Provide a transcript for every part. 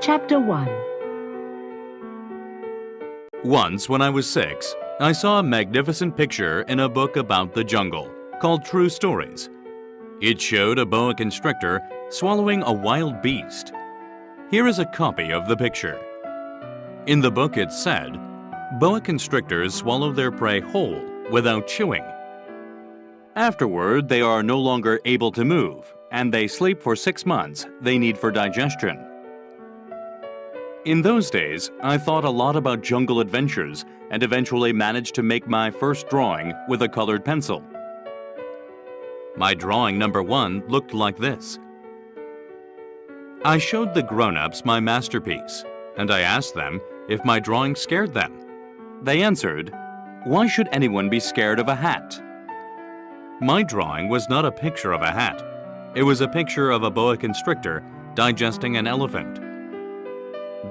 Chapter 1. Once, when I was 6, I saw a magnificent picture in a book about the jungle called True Stories. It showed a boa constrictor swallowing a wild beast. Here is a copy of the picture. In the book it said, boa constrictors swallow their prey whole without chewing. Afterward, they are no longer able to move, and they sleep for 6 months they need for digestion. In those days, I thought a lot about jungle adventures and eventually managed to make my first drawing with a colored pencil. My drawing number 1 looked like this. I showed the grown-ups my masterpiece, and I asked them if my drawing scared them. They answered, "Why should anyone be scared of a hat?" My drawing was not a picture of a hat. It was a picture of a boa constrictor digesting an elephant.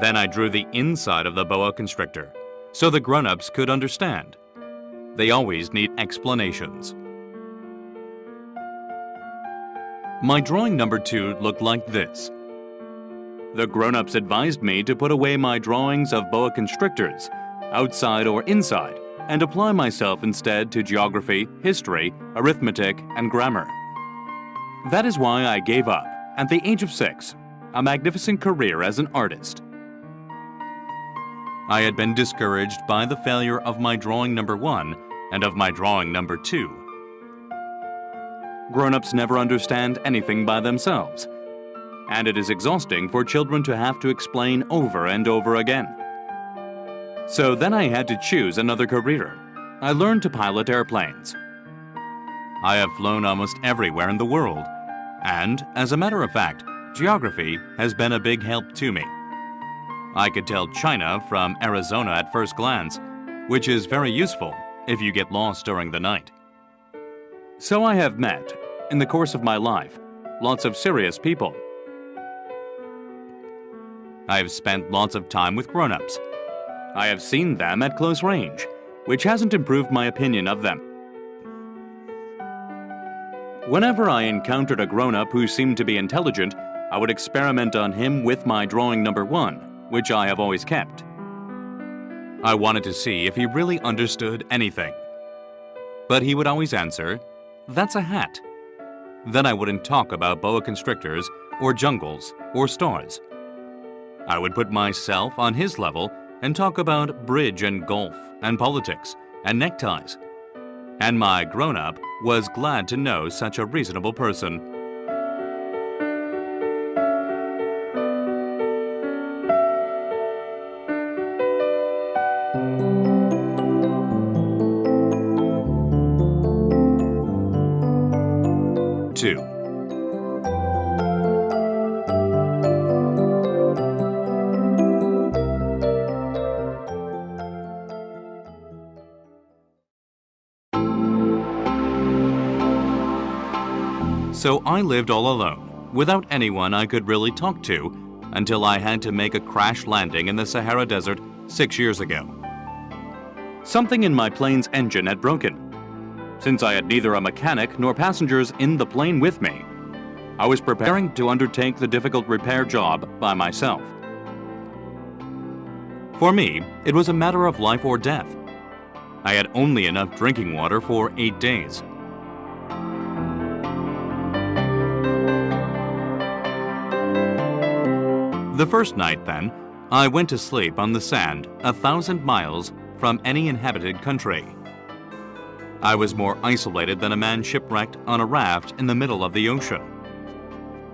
Then I drew the inside of the boa constrictor, so the grown-ups could understand. They always need explanations. My drawing number 2 looked like this. The grown-ups advised me to put away my drawings of boa constrictors, outside or inside, and apply myself instead to geography, history, arithmetic, and grammar. That is why I gave up, at the age of 6, a magnificent career as an artist. I had been discouraged by the failure of my drawing number 1 and of my drawing number 2. Grown-ups never understand anything by themselves, and it is exhausting for children to have to explain over and over again. So then I had to choose another career. I learned to pilot airplanes. I have flown almost everywhere in the world, and, as a matter of fact, geography has been a big help to me. I could tell China from Arizona at first glance, which is very useful if you get lost during the night. So I have met, in the course of my life, lots of serious people. I have spent lots of time with grown-ups. I have seen them at close range, which hasn't improved my opinion of them. Whenever I encountered a grown-up who seemed to be intelligent, I would experiment on him with my drawing number 1, which I have always kept. I wanted to see if he really understood anything. But he would always answer, "That's a hat." Then I wouldn't talk about boa constrictors, or jungles, or stars. I would put myself on his level and talk about bridge and golf, and politics, and neckties. And my grown-up was glad to know such a reasonable person. So I lived all alone, without anyone I could really talk to, until I had to make a crash landing in the Sahara Desert 6 years ago. Something in my plane's engine had broken. Since I had neither a mechanic nor passengers in the plane with me, I was preparing to undertake the difficult repair job by myself. For me, it was a matter of life or death. I had only enough drinking water for 8 days. The first night, then, I went to sleep on the sand 1,000 miles from any inhabited country. I was more isolated than a man shipwrecked on a raft in the middle of the ocean.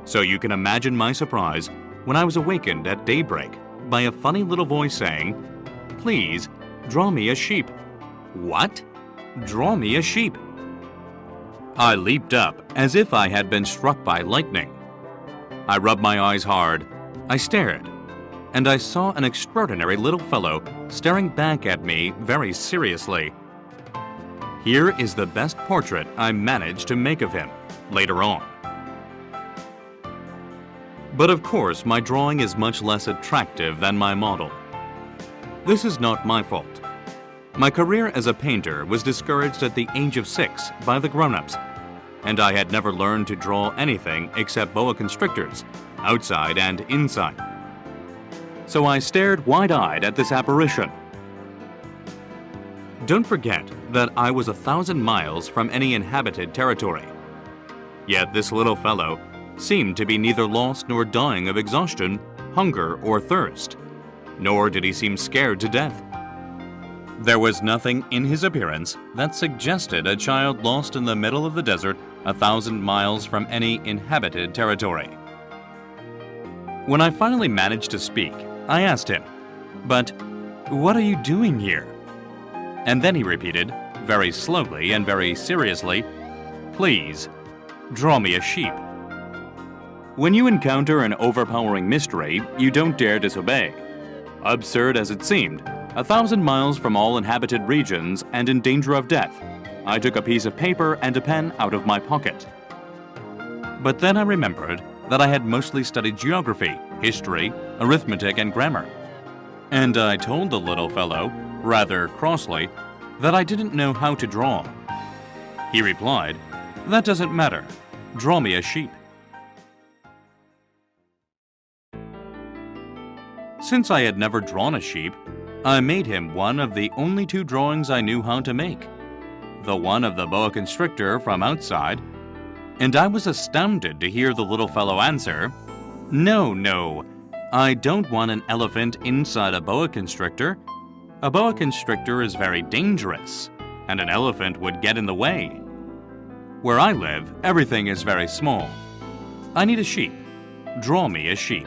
So you can imagine my surprise when I was awakened at daybreak by a funny little voice saying, "Please, draw me a sheep." What? Draw me a sheep? I leaped up as if I had been struck by lightning. I rubbed my eyes hard. I stared, and I saw an extraordinary little fellow staring back at me very seriously. Here is the best portrait I managed to make of him later on. But of course, my drawing is much less attractive than my model. This is not my fault. My career as a painter was discouraged at the age of 6 by the grown-ups, and I had never learned to draw anything except boa constrictors, outside and inside. so I stared wide-eyed at this apparition. Don't forget that I was 1,000 miles from any inhabited territory. Yet this little fellow seemed to be neither lost nor dying of exhaustion, hunger, or thirst, nor did he seem scared to death. There was nothing in his appearance that suggested a child lost in the middle of the desert 1,000 miles from any inhabited territory. When I finally managed to speak, I asked him, "But what are you doing here?" And then he repeated, very slowly and very seriously, "Please, draw me a sheep." When you encounter an overpowering mystery, you don't dare disobey. Absurd as it seemed, 1,000 miles from all inhabited regions and in danger of death, I took a piece of paper and a pen out of my pocket. But then I remembered that I had mostly studied geography, history, arithmetic, and grammar. And I told the little fellow, rather crossly, that I didn't know how to draw. He replied, "That doesn't matter. Draw me a sheep." Since I had never drawn a sheep, I made him one of the only 2 drawings I knew how to make. The one of the boa constrictor from outside, and I was astounded to hear the little fellow answer, "No, no, I don't want an elephant inside a boa constrictor. A boa constrictor is very dangerous, and an elephant would get in the way. Where I live, everything is very small. I need a sheep. Draw me a sheep."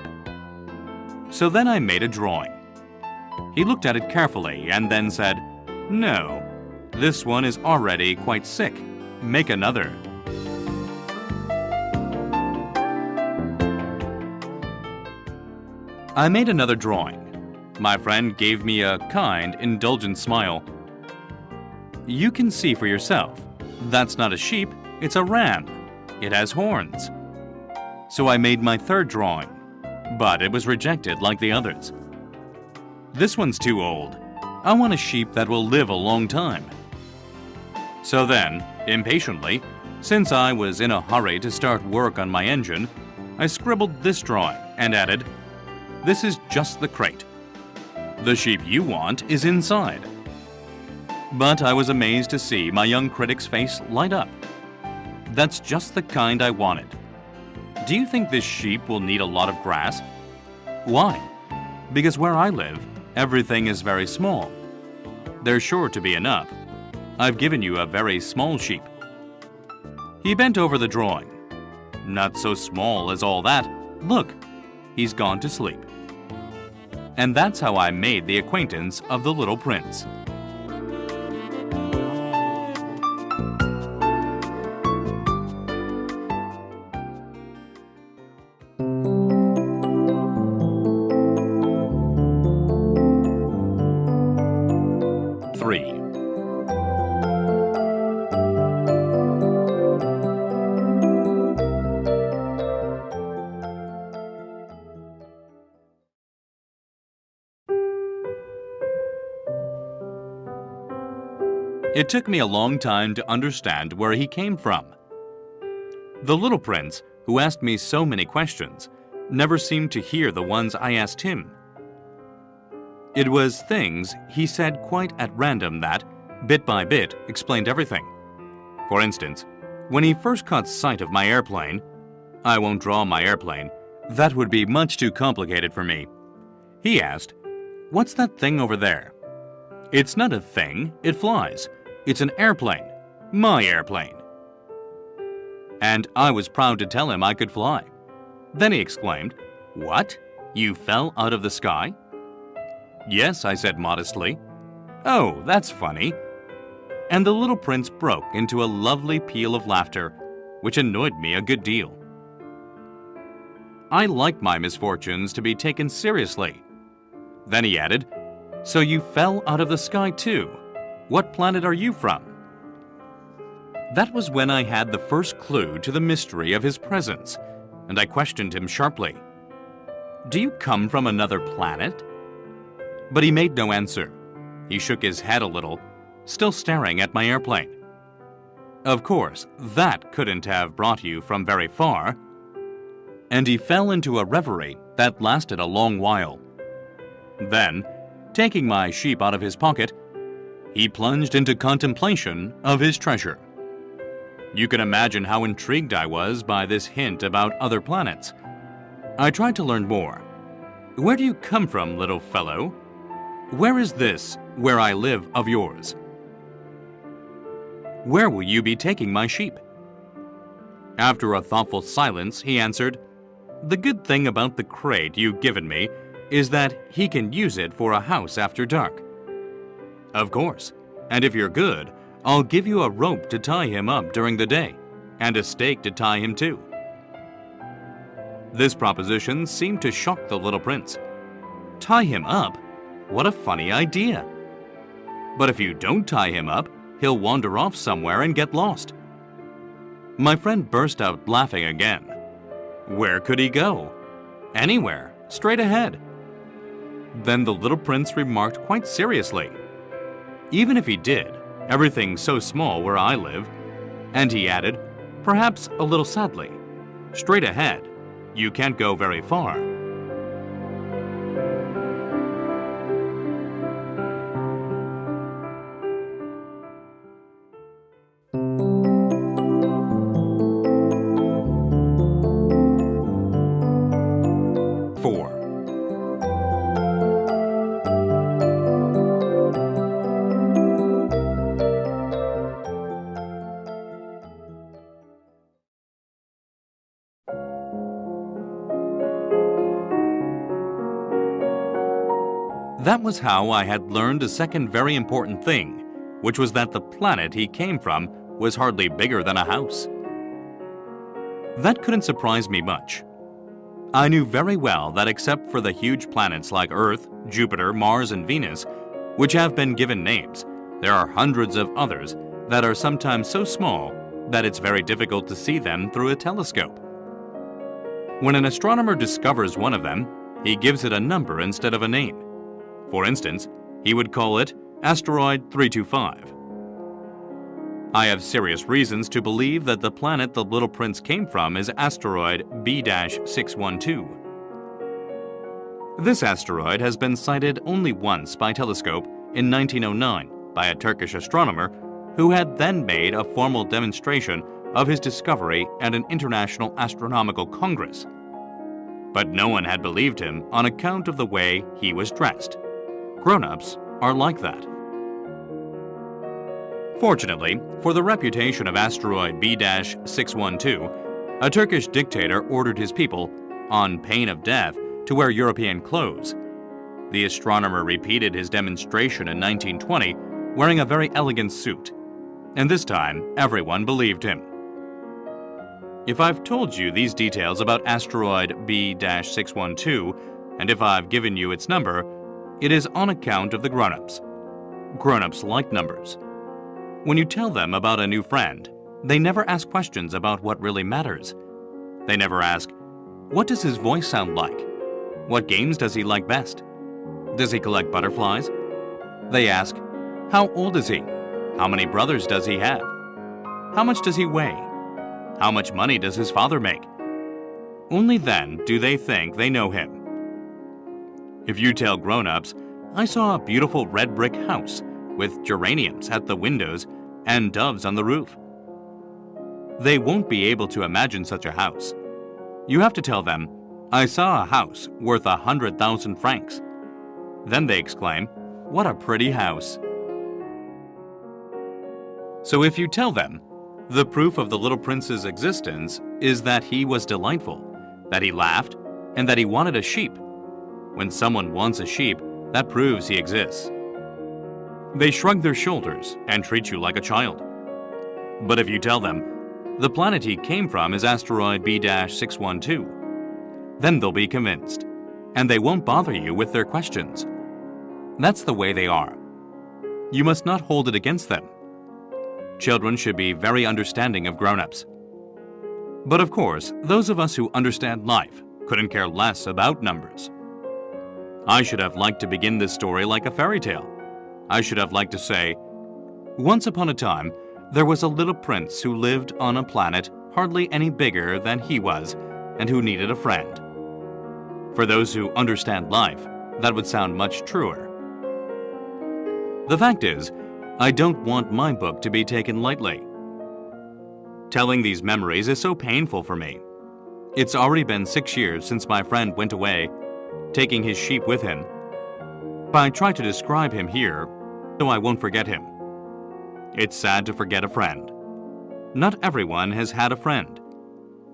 So then I made a drawing. He looked at it carefully and then said, "No, this one is already quite sick. Make another." I made another drawing. My friend gave me a kind, indulgent smile. "You can see for yourself. That's not a sheep, it's a ram. It has horns." So I made my 3rd drawing, but it was rejected like the others. "This one's too old. I want a sheep that will live a long time." So then, impatiently, since I was in a hurry to start work on my engine, I scribbled this drawing and added, "This is just the crate. The sheep you want is inside." But I was amazed to see my young critic's face light up. "That's just the kind I wanted. Do you think this sheep will need a lot of grass?" "Why?" "Because where I live, everything is very small. There's sure to be enough. I've given you a very small sheep." He bent over the drawing. "Not so small as all that. Look, he's gone to sleep." And that's how I made the acquaintance of the little prince. It took me a long time to understand where he came from. The little prince, who asked me so many questions, never seemed to hear the ones I asked him. It was things he said quite at random that, bit by bit, explained everything. For instance, when he first caught sight of my airplane, I won't draw my airplane, that would be much too complicated for me. He asked, "What's that thing over there?" "It's not a thing, it flies. It's an airplane. My airplane." And I was proud to tell him I could fly. Then he exclaimed, "What? You fell out of the sky?" "Yes," I said modestly. "Oh, that's funny." And the little prince broke into a lovely peal of laughter, which annoyed me a good deal. I like my misfortunes to be taken seriously. Then he added, "So you fell out of the sky too? What planet are you from?" That was when I had the first clue to the mystery of his presence, and I questioned him sharply. "Do you come from another planet?" But he made no answer. He shook his head a little, still staring at my airplane. "Of course, that couldn't have brought you from very far." And he fell into a reverie that lasted a long while. Then, taking my sheep out of his pocket, he plunged into contemplation of his treasure. You can imagine how intrigued I was by this hint about other planets. I tried to learn more. Where do you come from, little fellow? Where is this, where I live, of yours? Where will you be taking my sheep? After a thoughtful silence, he answered, The good thing about the crate you've given me is that he can use it for a house after dark. Of course, and if you're good, I'll give you a rope to tie him up during the day, and a stake to tie him to. This proposition seemed to shock the little prince. Tie him up? What a funny idea! But if you don't tie him up, he'll wander off somewhere and get lost. My friend burst out laughing again. Where could he go? Anywhere, straight ahead. Then the little prince remarked quite seriously, Even if he did, everything's so small where I live. And he added, perhaps a little sadly, straight ahead, you can't go very far. That was how I had learned a second very important thing, which was that the planet he came from was hardly bigger than a house. That couldn't surprise me much. I knew very well that except for the huge planets like Earth, Jupiter, Mars, and Venus, which have been given names, there are hundreds of others that are sometimes so small that it's very difficult to see them through a telescope. When an astronomer discovers one of them, he gives it a number instead of a name. For instance, he would call it Asteroid 325. I have serious reasons to believe that the planet the little prince came from is asteroid B-612. This asteroid has been sighted only once by telescope in 1909 by a Turkish astronomer who had then made a formal demonstration of his discovery at an international astronomical congress. But no one had believed him on account of the way he was dressed. Grown-ups are like that. Fortunately, for the reputation of asteroid B-612, a Turkish dictator ordered his people, on pain of death, to wear European clothes. The astronomer repeated his demonstration in 1920, wearing a very elegant suit, and this time everyone believed him. If I've told you these details about asteroid B-612, and if I've given you its number, it is on account of the grown-ups. Grown-ups like numbers. When you tell them about a new friend, they never ask questions about what really matters. They never ask, what does his voice sound like? What games does he like best? Does he collect butterflies? They ask, how old is he? How many brothers does he have? How much does he weigh? How much money does his father make? Only then do they think they know him. If you tell grown-ups, I saw a beautiful red brick house with geraniums at the windows and doves on the roof, they won't be able to imagine such a house. You have to tell them, I saw a house worth 100,000 francs. Then they exclaim, what a pretty house. So if you tell them, the proof of the little prince's existence is that he was delightful, that he laughed, and that he wanted a sheep. When someone wants a sheep, that proves he exists. They shrug their shoulders and treat you like a child. But if you tell them, the planet he came from is asteroid B-612, then they'll be convinced, and they won't bother you with their questions. That's the way they are. You must not hold it against them. Children should be very understanding of grown-ups. But of course, those of us who understand life couldn't care less about numbers. I should have liked to begin this story like a fairy tale. I should have liked to say, once upon a time, there was a little prince who lived on a planet hardly any bigger than he was and who needed a friend. For those who understand life, that would sound much truer. The fact is, I don't want my book to be taken lightly. Telling these memories is so painful for me. It's already been 6 years since my friend went away, taking his sheep with him. But I try to describe him here, so I won't forget him. It's sad to forget a friend. Not everyone has had a friend,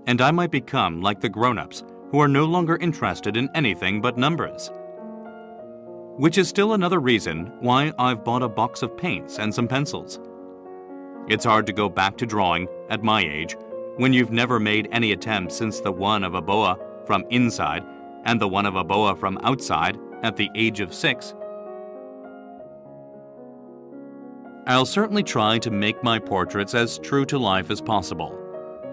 and I might become like the grown-ups who are no longer interested in anything but numbers. Which is still another reason why I've bought a box of paints and some pencils. It's hard to go back to drawing at my age when you've never made any attempts since the one of a boa from inside and the one of a boa from outside at the age of 6. I'll certainly try to make my portraits as true to life as possible,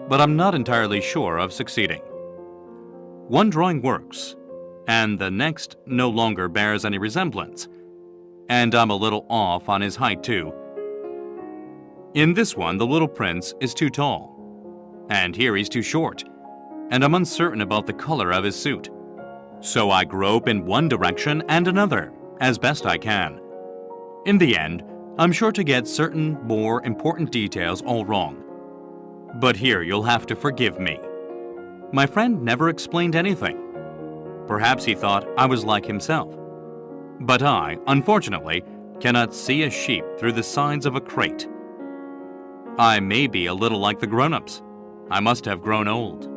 but I'm not entirely sure of succeeding. One drawing works, and the next no longer bears any resemblance, and I'm a little off on his height too. In this one, the little prince is too tall, and here he's too short, and I'm uncertain about the color of his suit. So I grope in one direction and another, as best I can. In the end, I'm sure to get certain more important details all wrong. But here you'll have to forgive me. My friend never explained anything. Perhaps he thought I was like himself. But I, unfortunately, cannot see a sheep through the sides of a crate. I may be a little like the grown-ups. I must have grown old.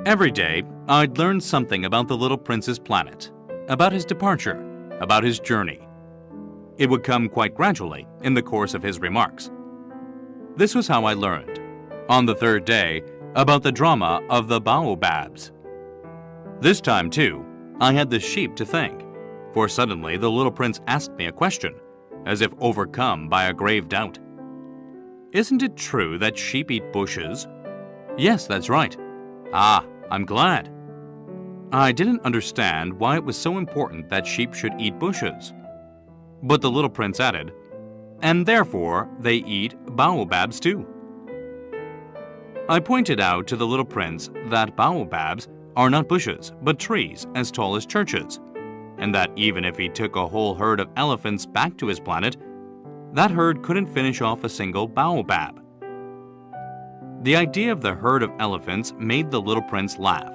Every day, I'd learn something about the little prince's planet, about his departure, about his journey. It would come quite gradually in the course of his remarks. This was how I learned, on the third day, about the drama of the baobabs. This time, too, I had the sheep to thank, for suddenly the little prince asked me a question, as if overcome by a grave doubt. "Isn't it true that sheep eat bushes?" "Yes, that's right." "Ah, I'm glad." I didn't understand why it was so important that sheep should eat bushes. But the little prince added, "And therefore they eat baobabs too." I pointed out to the little prince that baobabs are not bushes, but trees as tall as churches, and that even if he took a whole herd of elephants back to his planet, that herd couldn't finish off a single baobab. The idea of the herd of elephants made the little prince laugh.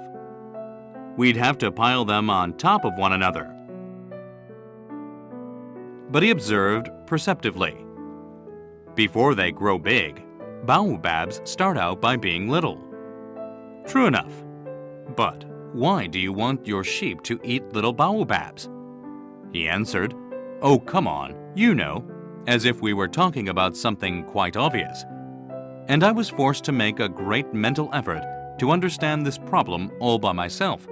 We'd have to pile them on top of one another. But he observed perceptively. Before they grow big, baobabs start out by being little. True enough. But why do you want your sheep to eat little baobabs? He answered, "Oh, come on, you know," as if we were talking about something quite obvious. And I was forced to make a great mental effort to understand this problem all by myself.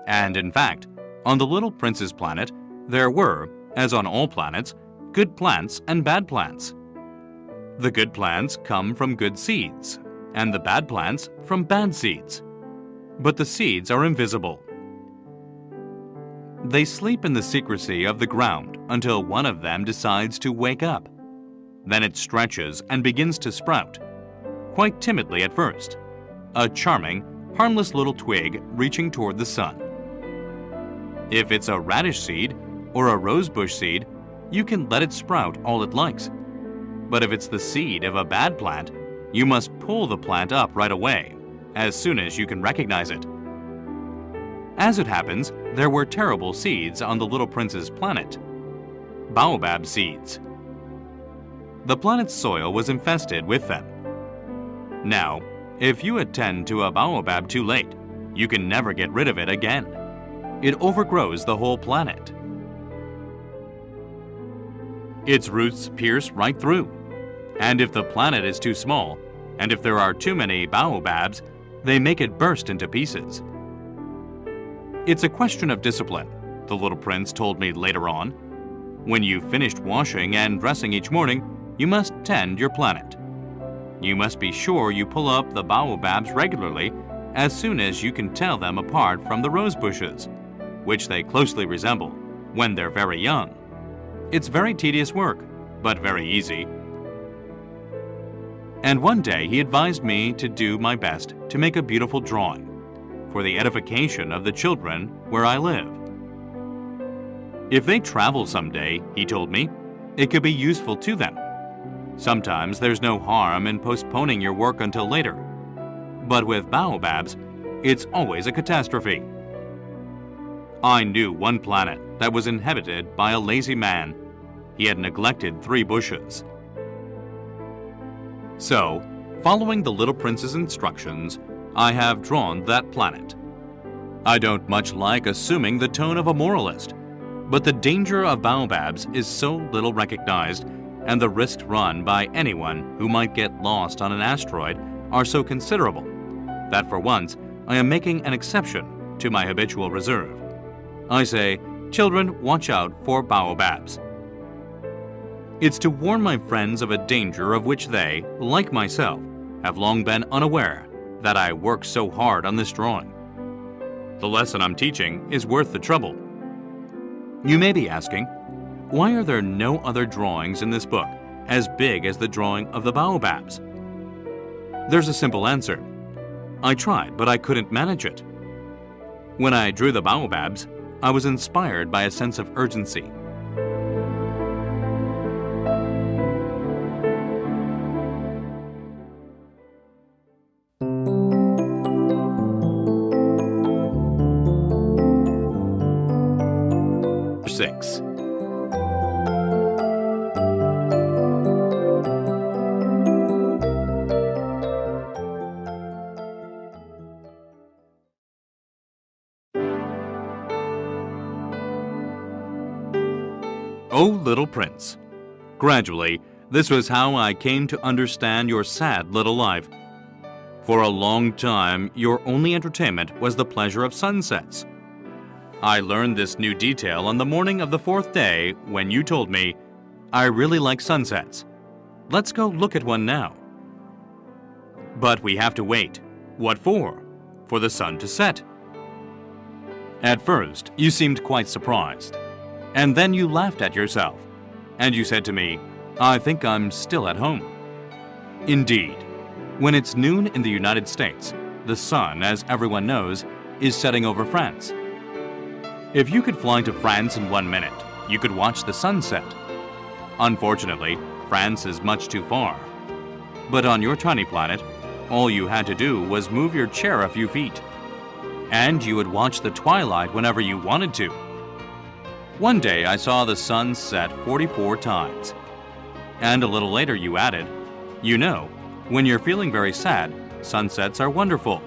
And in fact, on the little prince's planet, there were, as on all planets, good plants and bad plants. The good plants come from good seeds, and the bad plants from bad seeds. But the seeds are invisible. They sleep in the secrecy of the ground until one of them decides to wake up. Then it stretches and begins to sprout, quite timidly at first, a charming, harmless little twig reaching toward the sun. If it's a radish seed or a rosebush seed, you can let it sprout all it likes. But if it's the seed of a bad plant, you must pull the plant up right away, as soon as you can recognize it. As it happens, there were terrible seeds on the little prince's planet. Baobab seeds. The planet's soil was infested with them. Now, if you attend to a baobab too late, you can never get rid of it again. It overgrows the whole planet. Its roots pierce right through. And if the planet is too small, and if there are too many baobabs, they make it burst into pieces. It's a question of discipline, the little prince told me later on. When you've finished washing and dressing each morning, you must tend your planet. You must be sure you pull up the baobabs regularly as soon as you can tell them apart from the rose bushes, which they closely resemble when they're very young. It's very tedious work, but very easy. And one day he advised me to do my best to make a beautiful drawing for the edification of the children where I live. If they travel someday, he told me, it could be useful to them. Sometimes there's no harm in postponing your work until later. But with baobabs, it's always a catastrophe. I knew one planet that was inhabited by a lazy man. He had neglected 3 bushes. So, following the little prince's instructions, I have drawn that planet. I don't much like assuming the tone of a moralist, but the danger of baobabs is so little recognized, and the risks run by anyone who might get lost on an asteroid are so considerable, that for once I am making an exception to my habitual reserve. I say, children, watch out for baobabs. It's to warn my friends of a danger of which they, like myself, have long been unaware that I work so hard on this drawing. The lesson I'm teaching is worth the trouble. You may be asking, why are there no other drawings in this book as big as the drawing of the baobabs? There's a simple answer. I tried, but I couldn't manage it. When I drew the baobabs, I was inspired by a sense of urgency. Six. Oh, little prince. Gradually, this was how I came to understand your sad little life. For a long time, your only entertainment was the pleasure of sunsets. I learned this new detail on the morning of the 4th day when you told me, I really like sunsets. Let's go look at one now. But we have to wait. What for? For the sun to set. At first, you seemed quite surprised. And then you laughed at yourself. And you said to me, I think I'm still at home. Indeed, when it's noon in the United States, the sun, as everyone knows, is setting over France. If you could fly to France in 1 minute, you could watch the sunset. Unfortunately, France is much too far. But on your tiny planet, all you had to do was move your chair a few feet. And you would watch the twilight whenever you wanted to. One day I saw the sun set 44 times. And a little later you added, you know, when you're feeling very sad, sunsets are wonderful.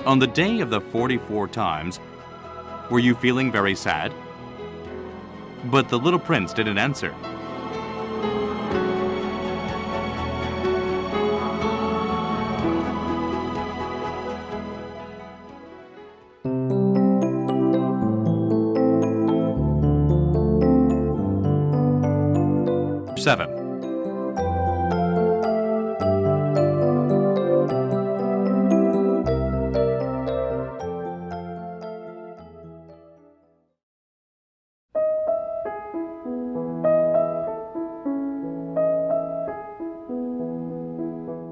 On the day of the 44 times, were you feeling very sad? But the little prince didn't answer. Seven.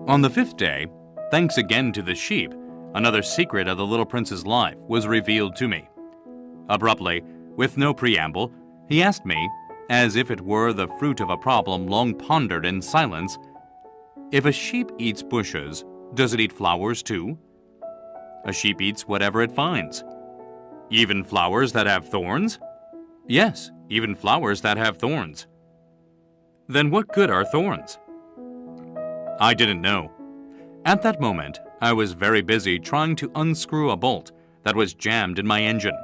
On the 5th day, thanks again to the sheep, another secret of the little prince's life was revealed to me. Abruptly, with no preamble, he asked me, as if it were the fruit of a problem long pondered in silence, if a sheep eats bushes, does it eat flowers too? A sheep eats whatever it finds. Even flowers that have thorns? Yes, even flowers that have thorns. Then what good are thorns? I didn't know. At that moment, I was very busy trying to unscrew a bolt that was jammed in my engine.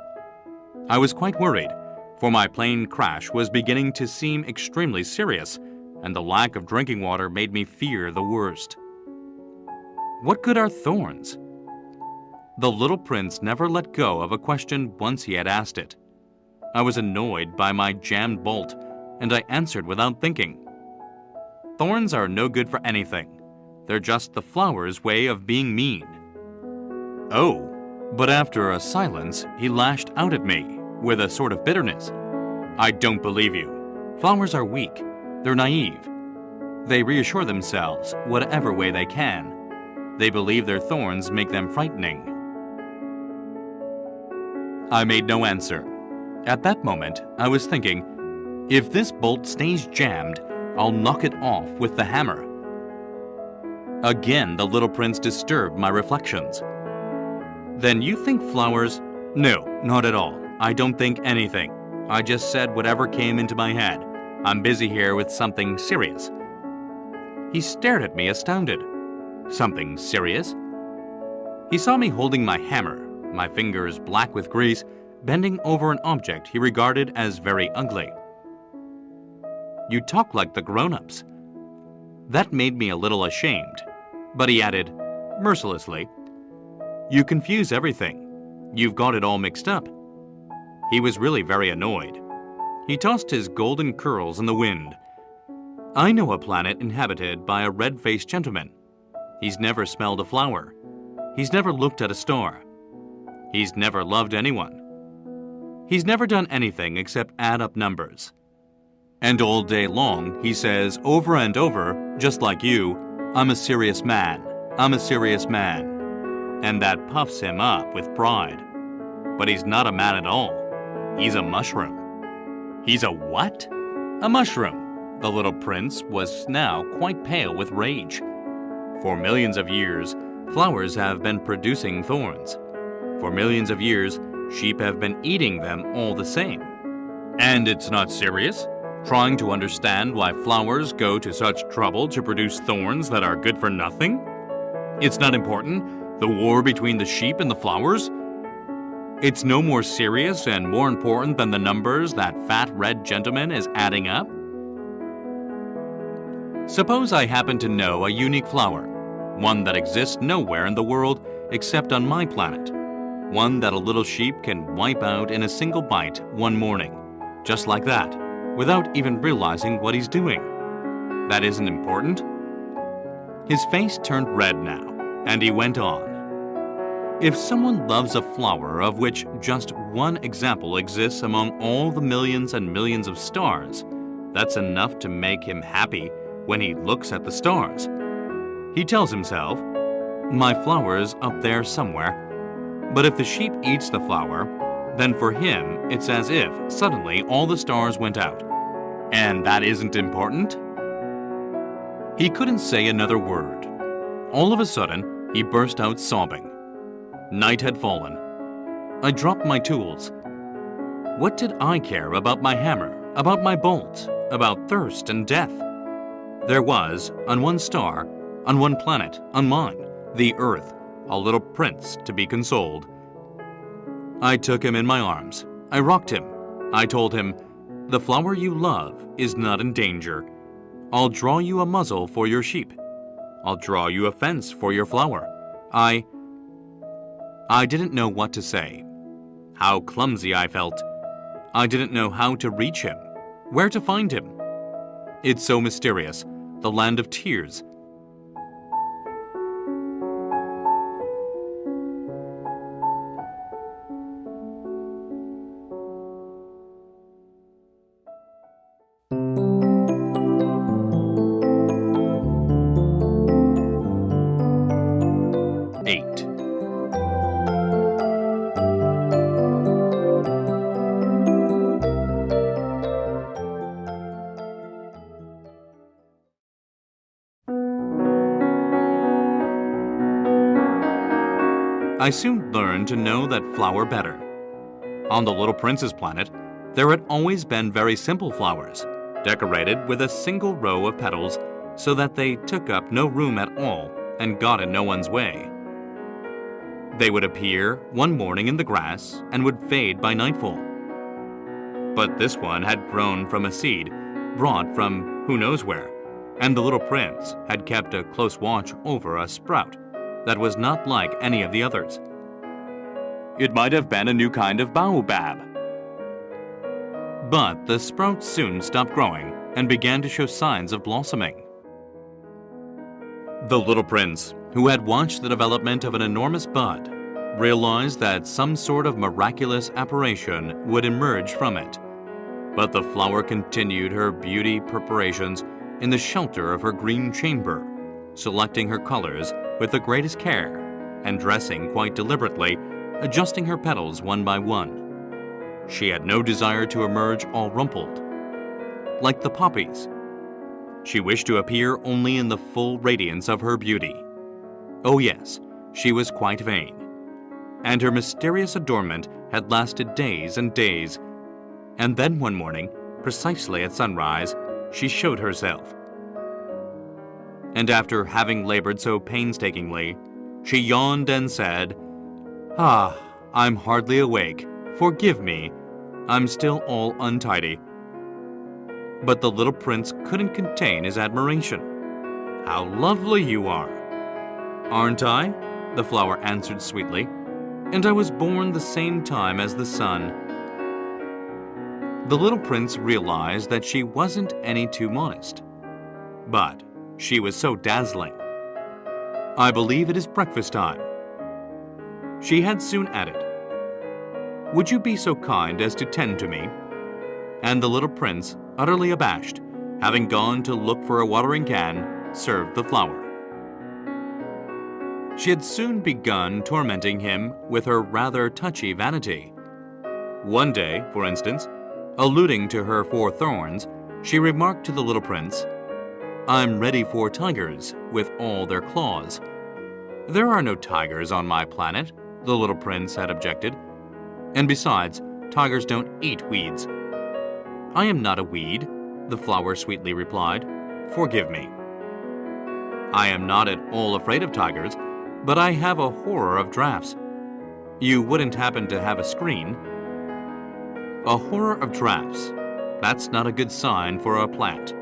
I was quite worried, for my plane crash was beginning to seem extremely serious, and the lack of drinking water made me fear the worst. What good are thorns? The little prince never let go of a question once he had asked it. I was annoyed by my jammed bolt, and I answered without thinking. Thorns are no good for anything. They're just the flower's way of being mean. Oh, but after a silence, he lashed out at me with a sort of bitterness. I don't believe you. Flowers are weak. They're naive. They reassure themselves whatever way they can. They believe their thorns make them frightening. I made no answer. At that moment, I was thinking, if this bolt stays jammed, I'll knock it off with the hammer. Again, the little prince disturbed my reflections. Then you think flowers? No, not at all. I don't think anything. I just said whatever came into my head. I'm busy here with something serious. He stared at me astounded. Something serious? He saw me holding my hammer, my fingers black with grease, bending over an object he regarded as very ugly. You talk like the grown-ups. That made me a little ashamed, but he added, mercilessly, you confuse everything. You've got it all mixed up. He was really very annoyed. He tossed his golden curls in the wind. I know a planet inhabited by a red-faced gentleman. He's never smelled a flower. He's never looked at a star. He's never loved anyone. He's never done anything except add up numbers. And all day long, he says over and over, just like you, I'm a serious man. I'm a serious man. And that puffs him up with pride. But he's not a man at all. He's a mushroom. He's a what? A mushroom. The little prince was now quite pale with rage. For millions of years, flowers have been producing thorns. For millions of years, sheep have been eating them all the same. And it's not serious? Trying to understand why flowers go to such trouble to produce thorns that are good for nothing? It's not important? The war between the sheep and the flowers? It's no more serious and more important than the numbers that fat red gentleman is adding up? Suppose I happen to know a unique flower, one that exists nowhere in the world except on my planet, one that a little sheep can wipe out in a single bite one morning, just like that, without even realizing what he's doing. That isn't important? His face turned red now, and he went on. If someone loves a flower of which just one example exists among all the millions and millions of stars, that's enough to make him happy when he looks at the stars. He tells himself, my flower's up there somewhere. But if the sheep eats the flower, then for him it's as if suddenly all the stars went out. And that isn't important? He couldn't say another word. All of a sudden, he burst out sobbing. Night had fallen. I dropped my tools. What did I care about my hammer, about my bolt, about thirst and death? There was, on one star, on one planet, on mine, the Earth, a little prince to be consoled. I took him in my arms. I rocked him. I told him, the flower you love is not in danger. I'll draw you a muzzle for your sheep. I'll draw you a fence for your flower. I didn't know what to say. How clumsy I felt. I didn't know how to reach him, where to find him. It's so mysterious, the land of tears. I soon learned to know that flower better. On the little prince's planet, there had always been very simple flowers, decorated with a single row of petals so that they took up no room at all and got in no one's way. They would appear one morning in the grass and would fade by nightfall. But this one had grown from a seed, brought from who knows where, and the little prince had kept a close watch over a sprout that was not like any of the others. It might have been a new kind of baobab. But the sprouts soon stopped growing and began to show signs of blossoming. The little prince, who had watched the development of an enormous bud, realized that some sort of miraculous apparition would emerge from it. But the flower continued her beauty preparations in the shelter of her green chamber, selecting her colors with the greatest care and dressing quite deliberately, adjusting her petals one by one. She had no desire to emerge all rumpled, like the poppies. She wished to appear only in the full radiance of her beauty. Oh yes, she was quite vain. And her mysterious adornment had lasted days and days. And then one morning, precisely at sunrise, she showed herself. And after having labored so painstakingly, she yawned and said, "Ah, I'm hardly awake. Forgive me. I'm still all untidy." But the little prince couldn't contain his admiration. "How lovely you are!" "Aren't I?" the flower answered sweetly. "And I was born the same time as the sun." The little prince realized that she wasn't any too modest. But she was so dazzling. "I believe it is breakfast time." She had soon added, "Would you be so kind as to tend to me?" And the little prince, utterly abashed, having gone to look for a watering can, served the flower. She had soon begun tormenting him with her rather touchy vanity. One day, for instance, alluding to her 4 thorns, she remarked to the little prince, "I'm ready for tigers with all their claws." "There are no tigers on my planet," the little prince had objected. "And besides, tigers don't eat weeds." "I am not a weed," the flower sweetly replied. "Forgive me. I am not at all afraid of tigers, but I have a horror of drafts. You wouldn't happen to have a screen?" A horror of drafts. That's not a good sign for a plant.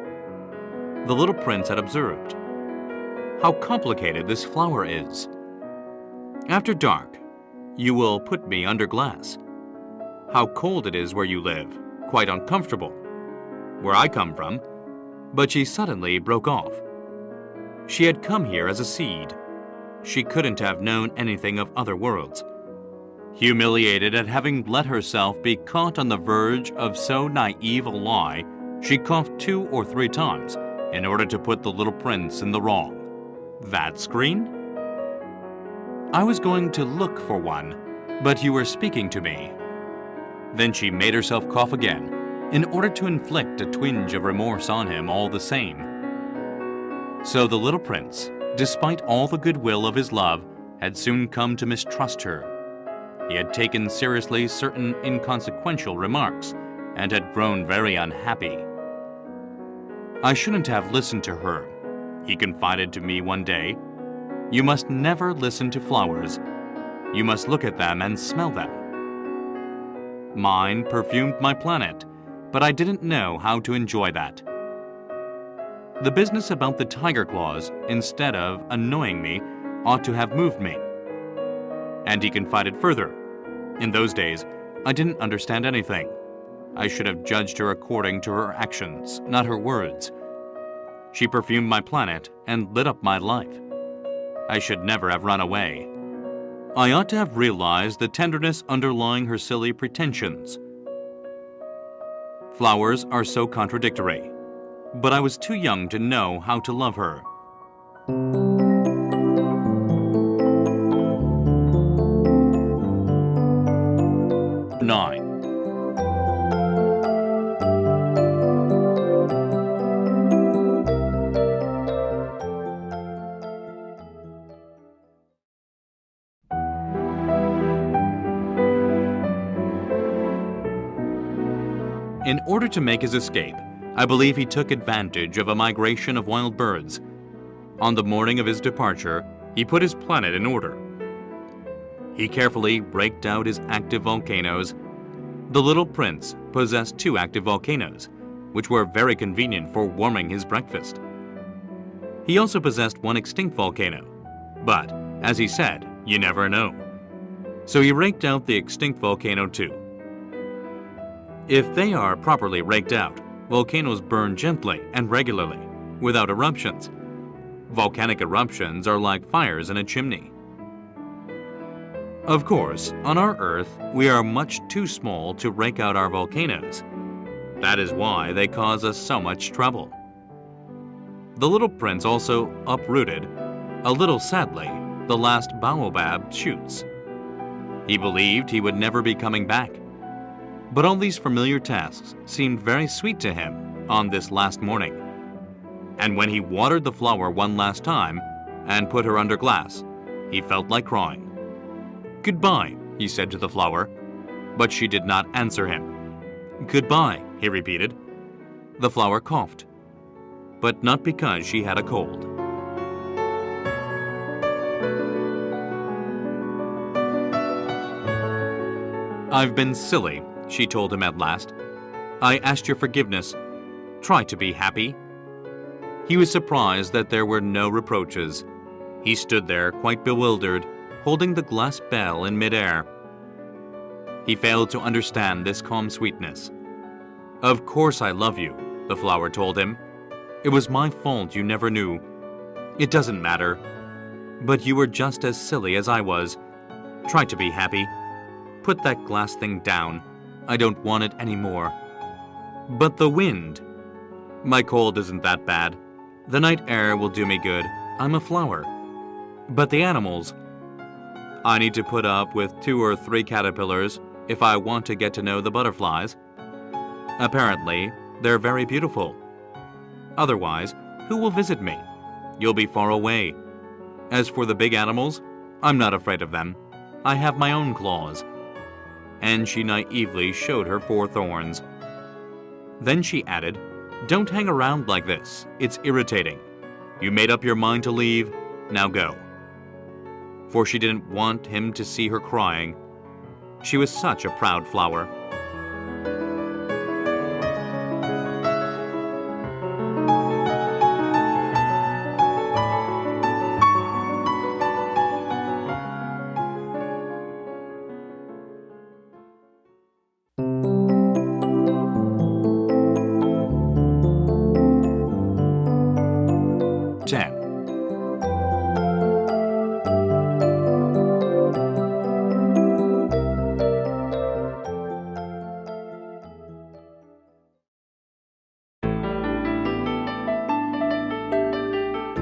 The little prince had observed. How complicated this flower is. After dark, you will put me under glass. How cold it is where you live. Quite uncomfortable. Where I come from. But she suddenly broke off. She had come here as a seed. She couldn't have known anything of other worlds. Humiliated at having let herself be caught on the verge of so naive a lie, she coughed 2 or 3 times in order to put the little prince in the wrong. "That screen?" "I was going to look for one, but you were speaking to me." Then she made herself cough again, in order to inflict a twinge of remorse on him all the same. So the little prince, despite all the goodwill of his love, had soon come to mistrust her. He had taken seriously certain inconsequential remarks, and had grown very unhappy. "I shouldn't have listened to her," he confided to me one day. "You must never listen to flowers. You must look at them and smell them. Mine perfumed my planet, but I didn't know how to enjoy that. The business about the tiger claws, instead of annoying me, ought to have moved me." And he confided further, "In those days, I didn't understand anything. I should have judged her according to her actions, not her words. She perfumed my planet and lit up my life. I should never have run away. I ought to have realized the tenderness underlying her silly pretensions. Flowers are so contradictory, but I was too young to know how to love her." 9. In order to make his escape, I believe he took advantage of a migration of wild birds. On the morning of his departure, he put his planet in order. He carefully raked out his active volcanoes. The little prince possessed 2 active volcanoes, which were very convenient for warming his breakfast. He also possessed 1 extinct volcano, but, as he said, you never know. So he raked out the extinct volcano too. If they are properly raked out, volcanoes burn gently and regularly, without eruptions. Volcanic eruptions are like fires in a chimney. Of course, on our Earth, we are much too small to rake out our volcanoes. That is why they cause us so much trouble. The little prince also uprooted, a little sadly, the last baobab shoots. He believed he would never be coming back. But all these familiar tasks seemed very sweet to him on this last morning. And when he watered the flower one last time and put her under glass, he felt like crying. "Goodbye," he said to the flower, but she did not answer him. "Goodbye," he repeated. The flower coughed, but not because she had a cold. "I've been silly," she told him at last. "I asked your forgiveness. Try to be happy." He was surprised that there were no reproaches. He stood there quite bewildered, holding the glass bell in midair. He failed to understand this calm sweetness. "Of course I love you," the flower told him. "It was my fault you never knew. It doesn't matter. But you were just as silly as I was. Try to be happy. Put that glass thing down. I don't want it anymore." "But the wind." "My cold isn't that bad. The night air will do me good. I'm a flower." "But the animals." "I need to put up with 2 or 3 caterpillars if I want to get to know the butterflies. Apparently, they're very beautiful. Otherwise, who will visit me? You'll be far away. As for the big animals, I'm not afraid of them. I have my own claws." And she naively showed her 4 thorns. Then she added, "Don't hang around like this. It's irritating. You made up your mind to leave. Now go." For she didn't want him to see her crying. She was such a proud flower.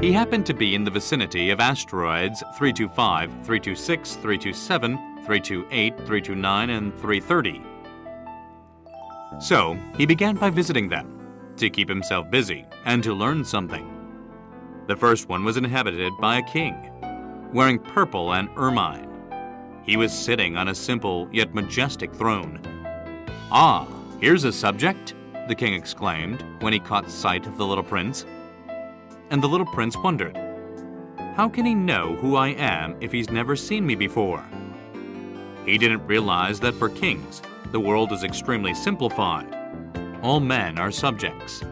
He happened to be in the vicinity of asteroids 325, 326, 327, 328, 329, and 330. So, he began by visiting them, to keep himself busy and to learn something. The first one was inhabited by a king, wearing purple and ermine. He was sitting on a simple yet majestic throne. "Ah, here's a subject," the king exclaimed when he caught sight of the little prince. And the little prince wondered, "How can he know who I am if he's never seen me before?" He didn't realize that for kings, the world is extremely simplified. All men are subjects.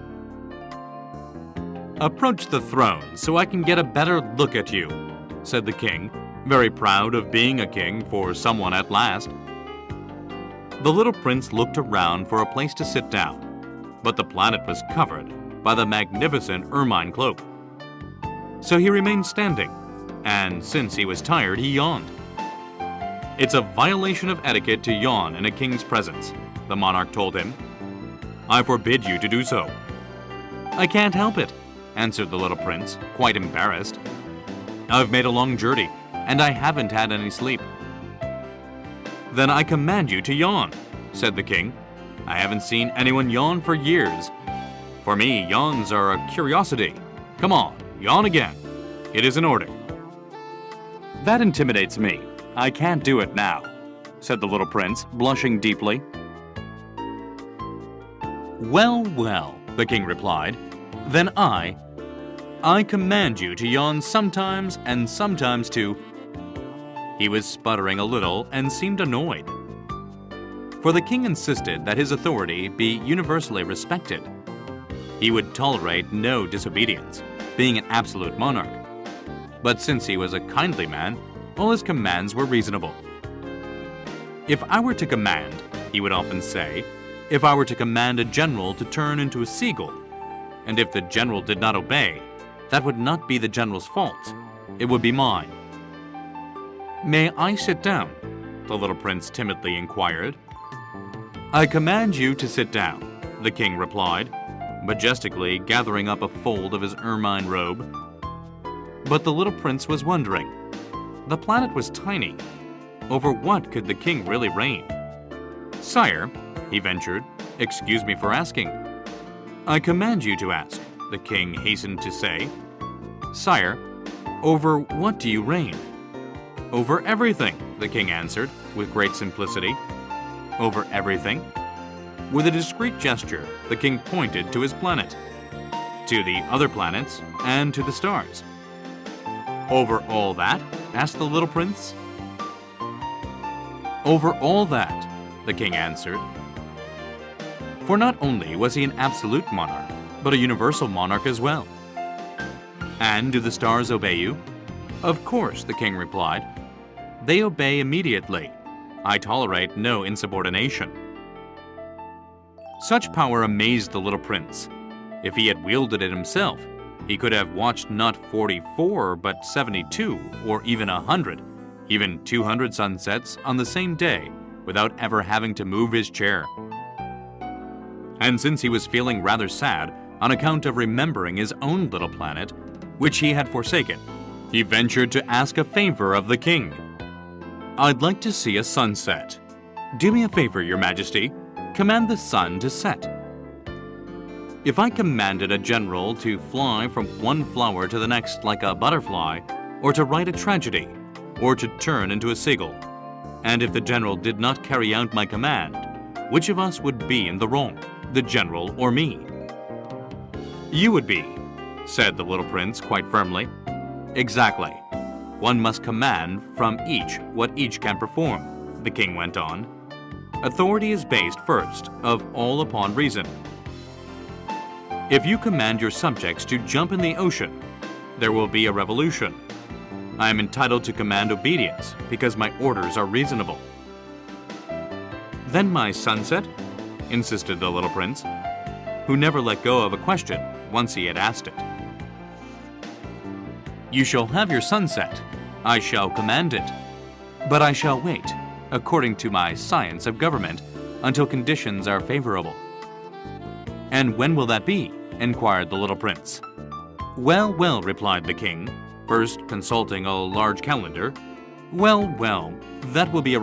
"Approach the throne so I can get a better look at you," said the king, very proud of being a king for someone at last. The little prince looked around for a place to sit down, but the planet was covered by the magnificent ermine cloak. So he remained standing, and since he was tired, he yawned. "It's a violation of etiquette to yawn in a king's presence," the monarch told him. "I forbid you to do so." "I can't help it," answered the little prince, quite embarrassed. "I've made a long journey, and I haven't had any sleep." "Then I command you to yawn," said the king. "I haven't seen anyone yawn for years. For me, yawns are a curiosity. Come on, yawn again. It is in order." "That intimidates me. I can't do it now," said the little prince, blushing deeply. "Well, well," the king replied, "then I command you to yawn sometimes and sometimes too." He was sputtering a little and seemed annoyed. For the king insisted that his authority be universally respected. He would tolerate no disobedience, being an absolute monarch. But since he was a kindly man, all his commands were reasonable. If I were to command, he would often say, if I were to command a general to turn into a seagull, and if the general did not obey, that would not be the general's fault. It would be mine. May I sit down? The little prince timidly inquired. I command you to sit down, the king replied, majestically gathering up a fold of his ermine robe. But the little prince was wondering. The planet was tiny. Over what could the king really reign? Sire, he ventured, excuse me for asking. I command you to ask, the king hastened to say. Sire, over what do you reign? Over everything, the king answered, with great simplicity. Over everything? With a discreet gesture, the king pointed to his planet, to the other planets, and to the stars. Over all that? Asked the little prince. Over all that, the king answered. For not only was he an absolute monarch, but a universal monarch as well. And do the stars obey you? Of course, the king replied. They obey immediately. I tolerate no insubordination. Such power amazed the little prince. If he had wielded it himself, he could have watched not 44, but 72, or even 100, even 200 sunsets on the same day without ever having to move his chair. And since he was feeling rather sad on account of remembering his own little planet, which he had forsaken, he ventured to ask a favor of the king. I'd like to see a sunset. Do me a favor, Your Majesty. Command the sun to set. If I commanded a general to fly from one flower to the next like a butterfly, or to write a tragedy, or to turn into a seagull, and if the general did not carry out my command, which of us would be in the wrong, the general or me? You would be, said the little prince quite firmly. Exactly. One must command from each what each can perform, the king went on. Authority is based first of all upon reason. If you command your subjects to jump in the ocean, there will be a revolution. I am entitled to command obedience because my orders are reasonable. Then my sunset? Insisted the little prince, who never let go of a question once he had asked it. You shall have your sunset. I shall command it. But I shall wait, according to my science of government, until conditions are favorable. And when will that be? Inquired the little prince. Well, well, replied the king, first consulting a large calendar. Well, well, that will be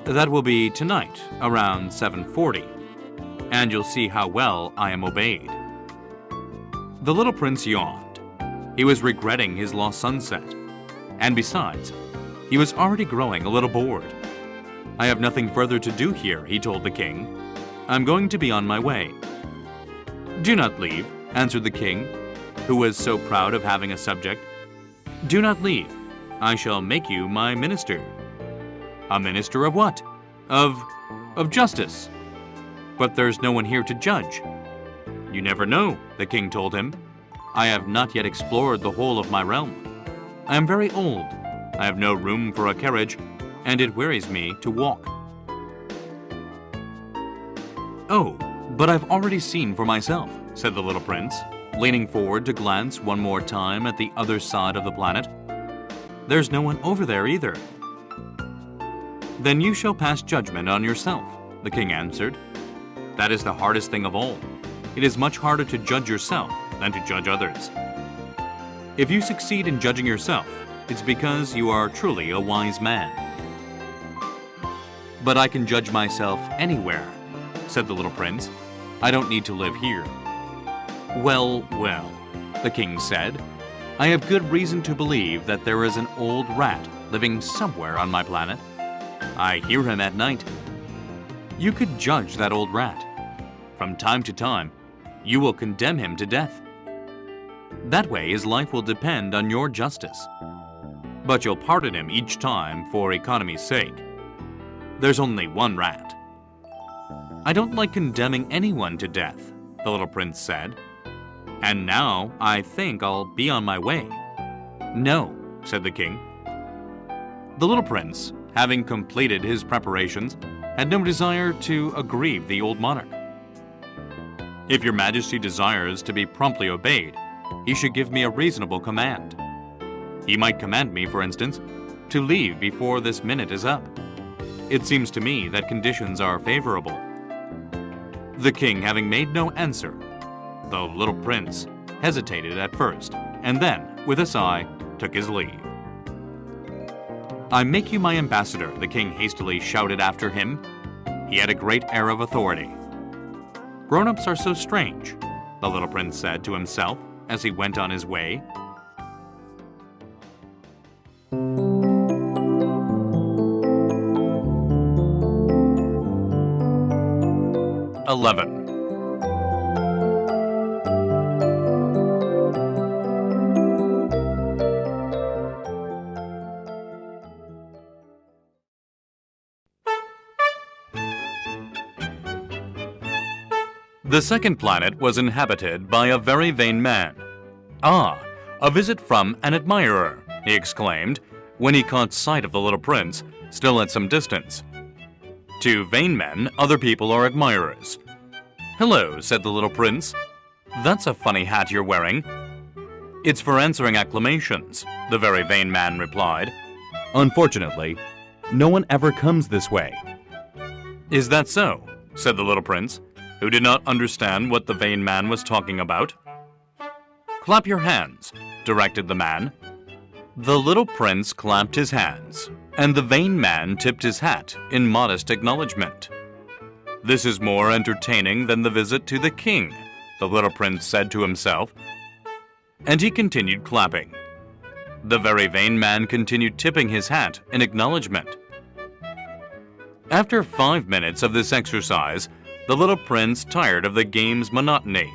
that will be tonight, around 7:40. And you'll see how well I am obeyed. The little prince yawned. He was regretting his lost sunset. And besides, he was already growing a little bored. I have nothing further to do here, he told the king. I'm going to be on my way. Do not leave, answered the king, who was so proud of having a subject. Do not leave. I shall make you my minister. A minister of what? Of justice. But there's no one here to judge. You never know, the king told him. I have not yet explored the whole of my realm. I am very old. I have no room for a carriage, and it wearies me to walk. Oh, but I've already seen for myself, said the little prince, leaning forward to glance one more time at the other side of the planet. There's no one over there either. Then you shall pass judgment on yourself, the king answered. That is the hardest thing of all. It is much harder to judge yourself than to judge others. If you succeed in judging yourself, it's because you are truly a wise man. But I can judge myself anywhere, said the little prince. I don't need to live here. Well, well, the king said. I have good reason to believe that there is an old rat living somewhere on my planet. I hear him at night. You could judge that old rat. From time to time, you will condemn him to death. That way his life will depend on your justice. But you'll pardon him each time for economy's sake. There's only one rat. I don't like condemning anyone to death, the little prince said. And now I think I'll be on my way. No, said the king. The little prince, having completed his preparations, had no desire to aggrieve the old monarch. "If your majesty desires to be promptly obeyed, he should give me a reasonable command. He might command me, for instance, to leave before this minute is up. It seems to me that conditions are favorable." The king having made no answer, the little prince hesitated at first, and then, with a sigh, took his leave. "I make you my ambassador," the king hastily shouted after him. He had a great air of authority. "Grown-ups are so strange," the little prince said to himself as he went on his way. "11. The second planet was inhabited by a very vain man. "Ah, a visit from an admirer," he exclaimed when he caught sight of the little prince, still at some distance. To vain men, other people are admirers. "Hello," said the little prince. "That's a funny hat you're wearing." "It's for answering acclamations," the very vain man replied. "Unfortunately, no one ever comes this way." "Is that so?" said the little prince, who did not understand what the vain man was talking about. "Clap your hands," directed the man. The little prince clapped his hands, and the vain man tipped his hat in modest acknowledgement. "This is more entertaining than the visit to the king," the little prince said to himself, and he continued clapping. The very vain man continued tipping his hat in acknowledgement. After 5 minutes of this exercise, the little prince tired of the game's monotony.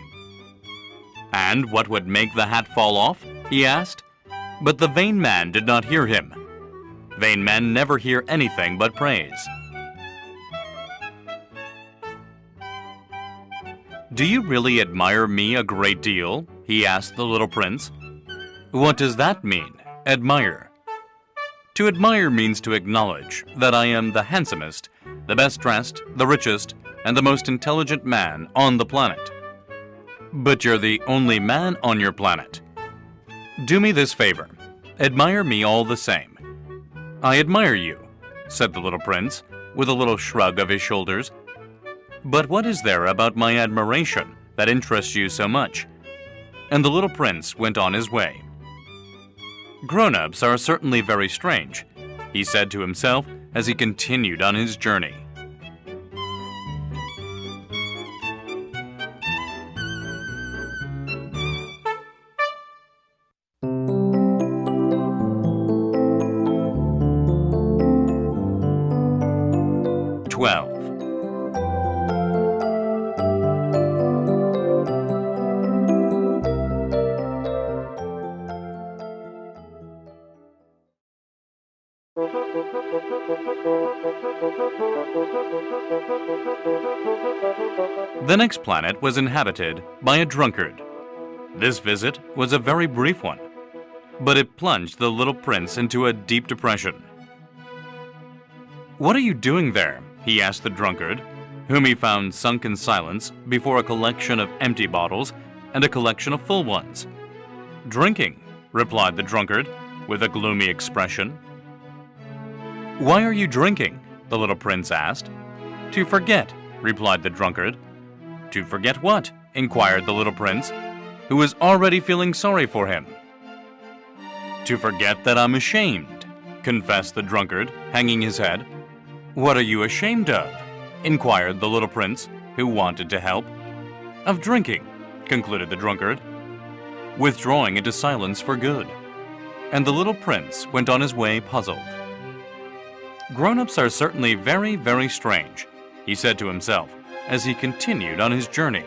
"And what would make the hat fall off?" he asked. But the vain man did not hear him. Vain men never hear anything but praise. "Do you really admire me a great deal?" he asked the little prince. "What does that mean, admire?" "To admire means to acknowledge that I am the handsomest, the best dressed, the richest, and the most intelligent man on the planet." "But you're the only man on your planet. Do me this favor. Admire me all the same." "I admire you," said the little prince, with a little shrug of his shoulders. "But what is there about my admiration that interests you so much?" And the little prince went on his way. "Grown-ups are certainly very strange," he said to himself as he continued on his journey. The next planet was inhabited by a drunkard. This visit was a very brief one, but it plunged the little prince into a deep depression. "What are you doing there?" he asked the drunkard, whom he found sunk in silence before a collection of empty bottles and a collection of full ones. "Drinking," replied the drunkard, with a gloomy expression. "Why are you drinking?" the little prince asked. "To forget," replied the drunkard. "To forget what?" inquired the little prince, who was already feeling sorry for him. "To forget that I'm ashamed," confessed the drunkard, hanging his head. "What are you ashamed of?" inquired the little prince, who wanted to help. "Of drinking," concluded the drunkard, withdrawing into silence for good. And the little prince went on his way puzzled. "Grown-ups are certainly very, very strange," he said to himself as he continued on his journey.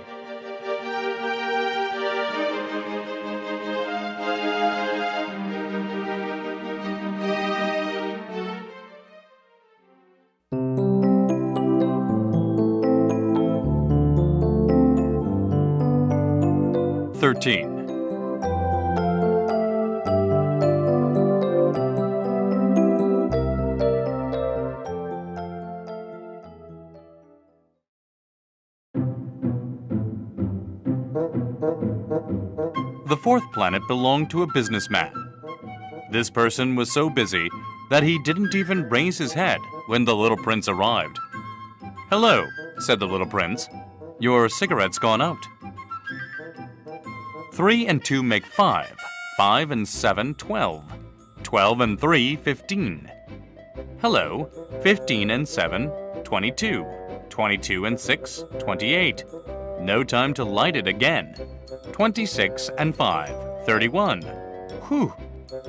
The fourth planet belonged to a businessman. This person was so busy that he didn't even raise his head when the little prince arrived. "Hello," said the little prince. "Your cigarette's gone out." 3 and 2 make 5. 5 and 7, 12. 12 and 3, 15. "Hello, 15 and 7, 22. 22 and 6, 28. No time to light it again. 26 and 5, 31. Whew!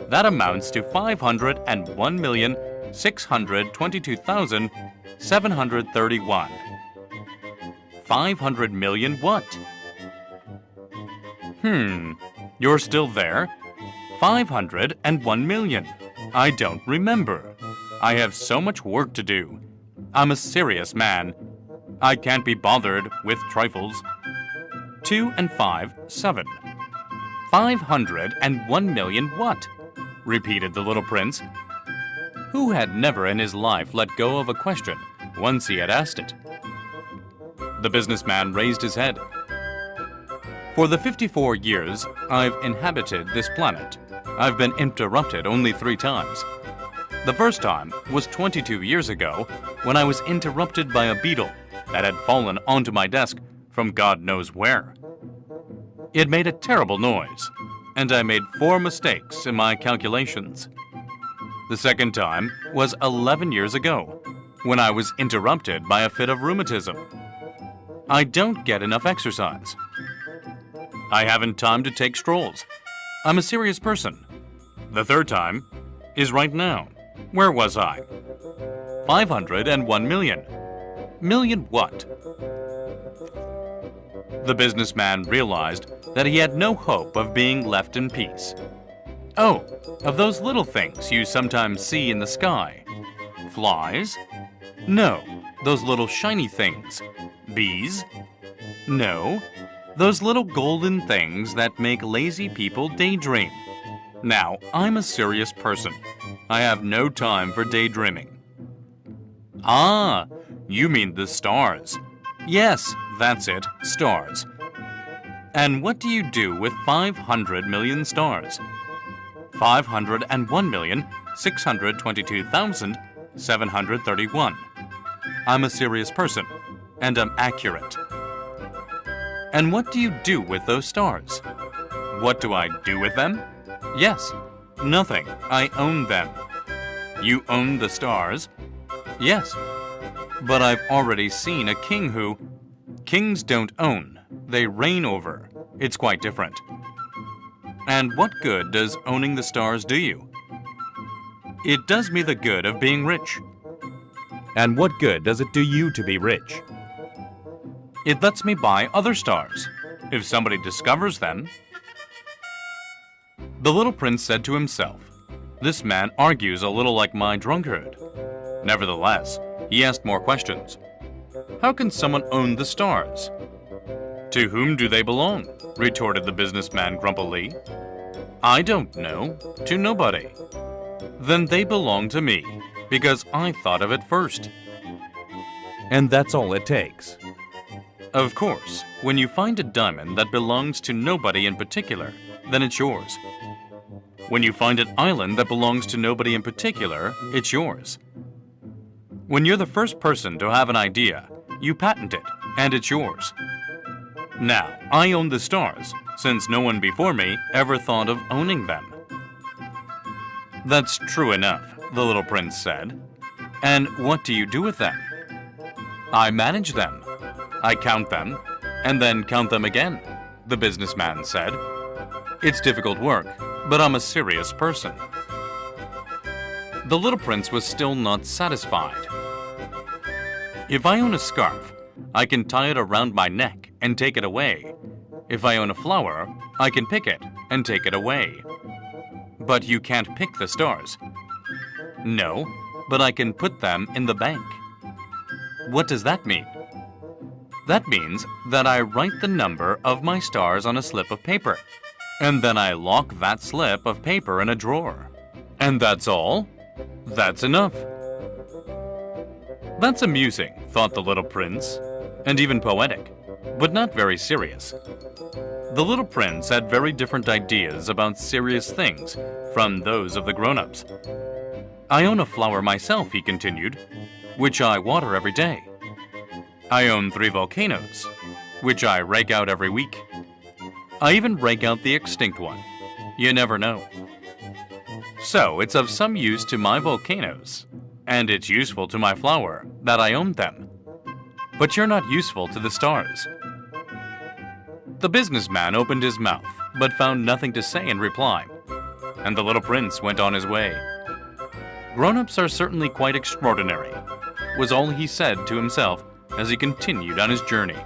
That amounts to 501,622,731. 500 million what? You're still there? 501 million. I don't remember. I have so much work to do. I'm a serious man. I can't be bothered with trifles. 2 and 5, 7. 501 million what? Repeated the little prince, who had never in his life let go of a question once he had asked it. The businessman raised his head. "For the 54 years I've inhabited this planet, I've been interrupted only 3 times. The first time was 22 years ago when I was interrupted by a beetle that had fallen onto my desk from God knows where. It made a terrible noise, and I made 4 mistakes in my calculations. The second time was 11 years ago, when I was interrupted by a fit of rheumatism. I don't get enough exercise. I haven't time to take strolls. I'm a serious person. The third time is right now. Where was I? 501 million. Million what?" The businessman realized that he had no hope of being left in peace. "Oh, of those little things you sometimes see in the sky. Flies? No, those little shiny things. Bees? No, those little golden things that make lazy people daydream. Now, I'm a serious person. I have no time for daydreaming." "Ah, you mean the stars. Yes, that's it, stars. And what do you do with 500 million stars? 501,622,731. I'm a serious person, and I'm accurate." "And what do you do with those stars?" "What do I do with them?" "Yes, nothing. I own them." "You own the stars?" "Yes. But I've already seen a king who—" "Kings don't own. They reign over. It's quite different." "And what good does owning the stars do you?" "It does me the good of being rich." "And what good does it do you to be rich?" "It lets me buy other stars, if somebody discovers them." The little prince said to himself, "This man argues a little like my drunkard." Nevertheless, he asked more questions. "How can someone own the stars?" "To whom do they belong?" retorted the businessman grumpily. "I don't know. To nobody." "Then they belong to me, because I thought of it first." "And that's all it takes." "Of course, when you find a diamond that belongs to nobody in particular, then it's yours. When you find an island that belongs to nobody in particular, it's yours. When you're the first person to have an idea, you patent it, and it's yours. Now, I own the stars, since no one before me ever thought of owning them." "That's true enough," the little prince said. "And what do you do with them?" "I manage them. I count them, and then count them again," the businessman said. "It's difficult work, but I'm a serious person." The little prince was still not satisfied. "If I own a scarf, I can tie it around my neck and take it away. If I own a flower, I can pick it and take it away." "But you can't pick the stars." "No, but I can put them in the bank." "What does that mean?" "That means that I write the number of my stars on a slip of paper, and then I lock that slip of paper in a drawer." "And that's all?" "That's enough." "That's amusing," thought the little prince. and even poetic, but not very serious. The little prince had very different ideas about serious things from those of the grown-ups. I own a flower myself, he continued, which I water every day. I own 3 volcanoes, which I rake out every week. I even rake out the extinct one. You never know. So it's of some use to my volcanoes, and it's useful to my flower that I own them. But you're not useful to the stars. The businessman opened his mouth, but found nothing to say in reply, and the little prince went on his way. Grown-ups are certainly quite extraordinary, was all he said to himself as he continued on his journey.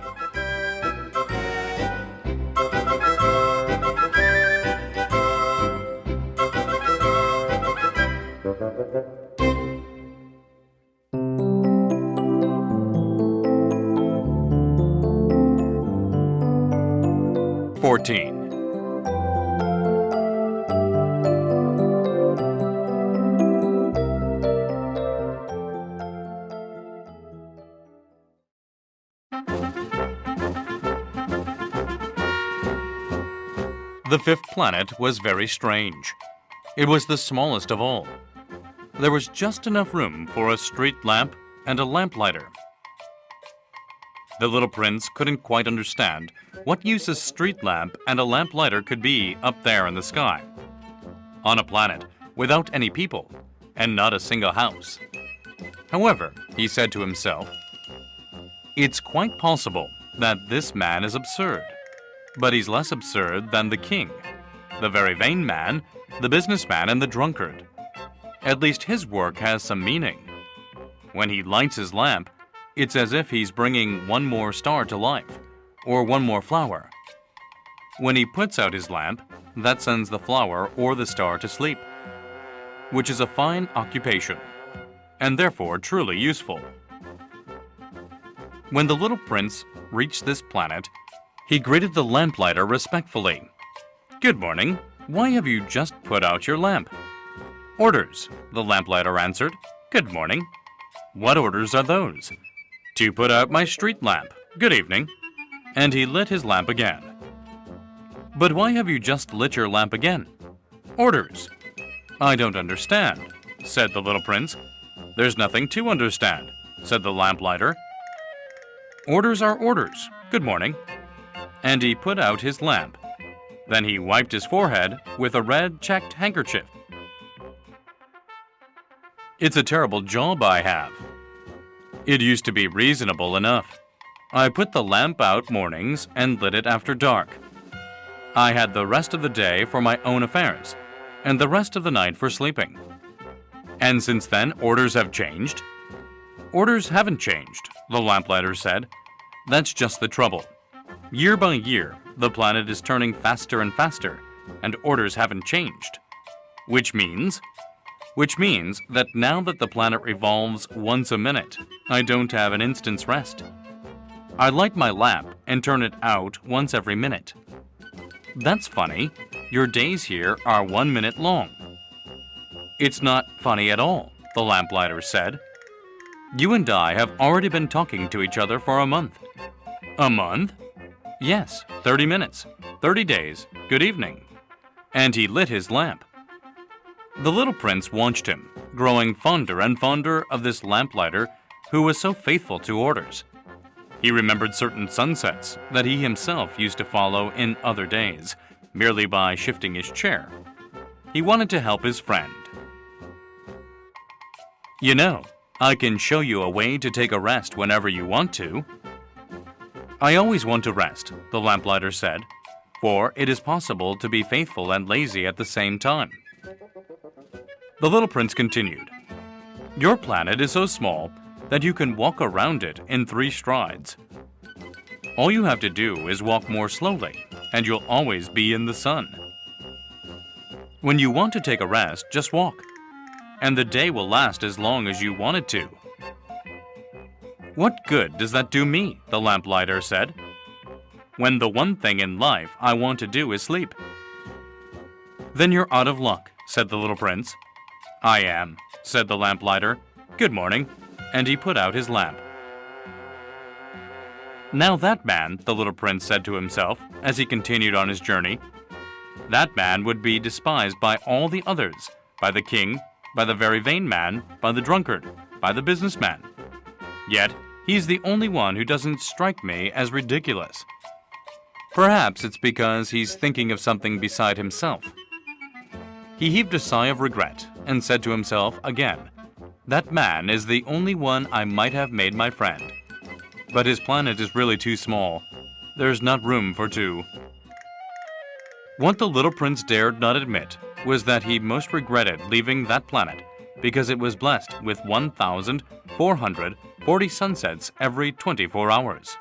The 5th planet was very strange. It was the smallest of all. There was just enough room for a street lamp and a lamplighter. The little prince couldn't quite understand what use a street lamp and a lamplighter could be up there in the sky, on a planet without any people and not a single house. However, he said to himself, "It's quite possible that this man is absurd, but he's less absurd than the king, the very vain man, the businessman, and the drunkard. At least his work has some meaning. When he lights his lamp, it's as if he's bringing one more star to life, or one more flower. When he puts out his lamp, that sends the flower or the star to sleep, which is a fine occupation, and therefore truly useful." When the little prince reached this planet, he greeted the lamplighter respectfully. "Good morning. Why have you just put out your lamp?" "Orders," the lamplighter answered. "Good morning." "What orders are those?" "To put out my street lamp. Good evening." And he lit his lamp again. "But why have you just lit your lamp again?" "Orders." "I don't understand," said the little prince. "There's nothing to understand," said the lamplighter. "Orders are orders. Good morning." And he put out his lamp. Then he wiped his forehead with a red checked handkerchief. "It's a terrible job I have. It used to be reasonable enough. I put the lamp out mornings and lit it after dark. I had the rest of the day for my own affairs, and the rest of the night for sleeping. And since then, orders have changed?" "Orders haven't changed," the lamplighter said. "That's just the trouble. Year by year, the planet is turning faster and faster, and orders haven't changed. Which means that now that the planet revolves once a minute, I don't have an instant's rest. I light my lamp and turn it out once every minute." "That's funny. Your days here are 1 minute long." "It's not funny at all," the lamplighter said. "You and I have already been talking to each other for a month." "A month?" "Yes, 30 minutes, 30 days, good evening." And he lit his lamp. The little prince watched him, growing fonder and fonder of this lamplighter who was so faithful to orders. He remembered certain sunsets that he himself used to follow in other days, merely by shifting his chair. He wanted to help his friend. "You know, I can show you a way to take a rest whenever you want to." "I always want to rest," the lamplighter said, "for it is possible to be faithful and lazy at the same time." The little prince continued, "Your planet is so small that you can walk around it in 3 strides. All you have to do is walk more slowly, and you'll always be in the sun. When you want to take a rest, just walk, and the day will last as long as you want it to." "What good does that do me?" the lamplighter said, "when the one thing in life I want to do is sleep." "Then you're out of luck," said the little prince. "I am," said the lamplighter. "Good morning." And he put out his lamp. Now that man, the little prince said to himself as he continued on his journey, that man would be despised by all the others, by the king, by the very vain man, by the drunkard, by the businessman. Yet, he's the only one who doesn't strike me as ridiculous. Perhaps it's because he's thinking of something beside himself. He heaved a sigh of regret and said to himself again, that man is the only one I might have made my friend. But his planet is really too small. There's not room for two. What the little prince dared not admit was that he most regretted leaving that planet because it was blessed with 1,440 sunsets every 24 hours.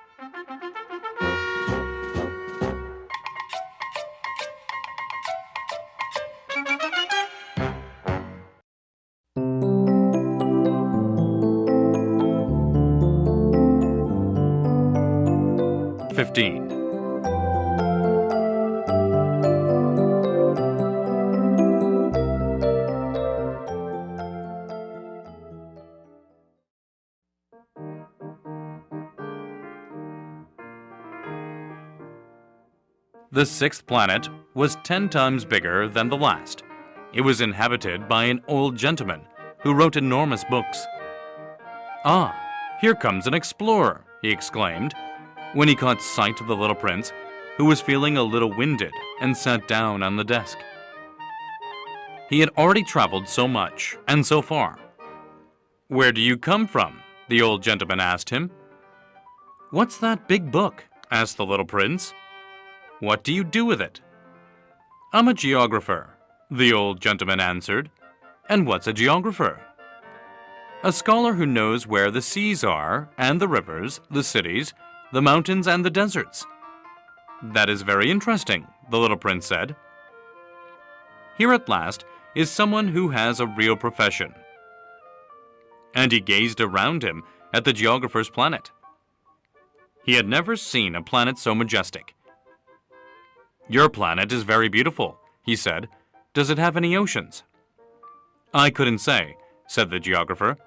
The sixth planet was 10 times bigger than the last. It was inhabited by an old gentleman who wrote enormous books. "Ah, here comes an explorer," he exclaimed, when he caught sight of the little prince, who was feeling a little winded and sat down on the desk. He had already traveled so much and so far. "Where do you come from?" the old gentleman asked him. "What's that big book?" asked the little prince. "What do you do with it?" "I'm a geographer," the old gentleman answered. "And what's a geographer?" "A scholar who knows where the seas are, and the rivers, the cities, the mountains, and the deserts." "That is very interesting," the little prince said. "Here at last is someone who has a real profession." And he gazed around him at the geographer's planet. He had never seen a planet so majestic. "Your planet is very beautiful," he said. "Does it have any oceans?" "I couldn't say," said the geographer.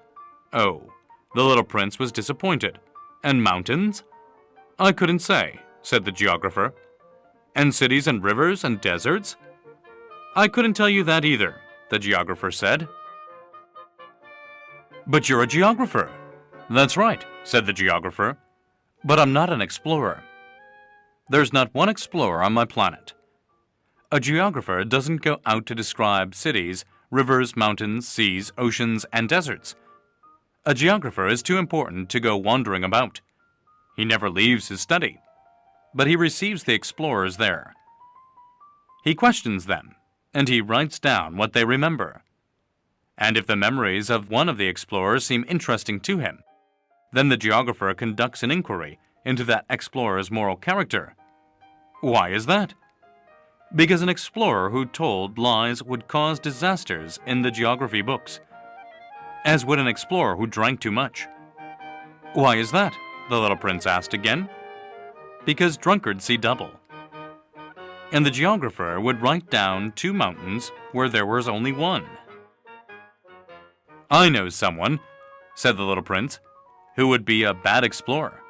"Oh," the little prince was disappointed. "And mountains?" "I couldn't say," said the geographer. "And cities and rivers and deserts?" "I couldn't tell you that either," the geographer said. "But you're a geographer." "That's right," said the geographer. "But I'm not an explorer. There's not one explorer on my planet. A geographer doesn't go out to describe cities, rivers, mountains, seas, oceans, and deserts. A geographer is too important to go wandering about. He never leaves his study, but he receives the explorers there. He questions them, and he writes down what they remember. And if the memories of one of the explorers seem interesting to him, then the geographer conducts an inquiry into that explorer's moral character. Why is that? Because an explorer who told lies would cause disasters in the geography books, as would an explorer who drank too much. Why is that? The little prince asked again. Because drunkards see double. And the geographer would write down 2 mountains where there was only 1. "I know someone," said the little prince, "who would be a bad explorer."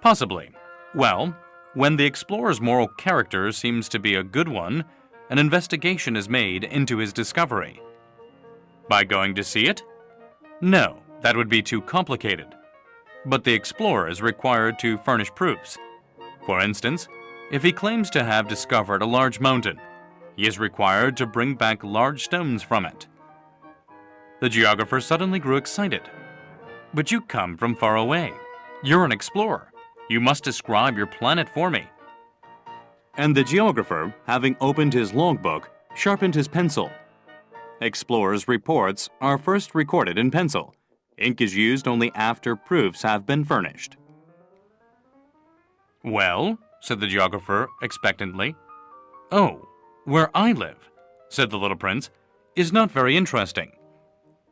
"Possibly. Well, when the explorer's moral character seems to be a good one, an investigation is made into his discovery." "By going to see it?" "No, that would be too complicated. But the explorer is required to furnish proofs. For instance, if he claims to have discovered a large mountain, he is required to bring back large stones from it." The geographer suddenly grew excited. "But you come from far away. You're an explorer. You must describe your planet for me." And the geographer, having opened his logbook, sharpened his pencil. Explorers' reports are first recorded in pencil. Ink is used only after proofs have been furnished. "Well," said the geographer expectantly. "Oh, where I live," said the little prince, "is not very interesting.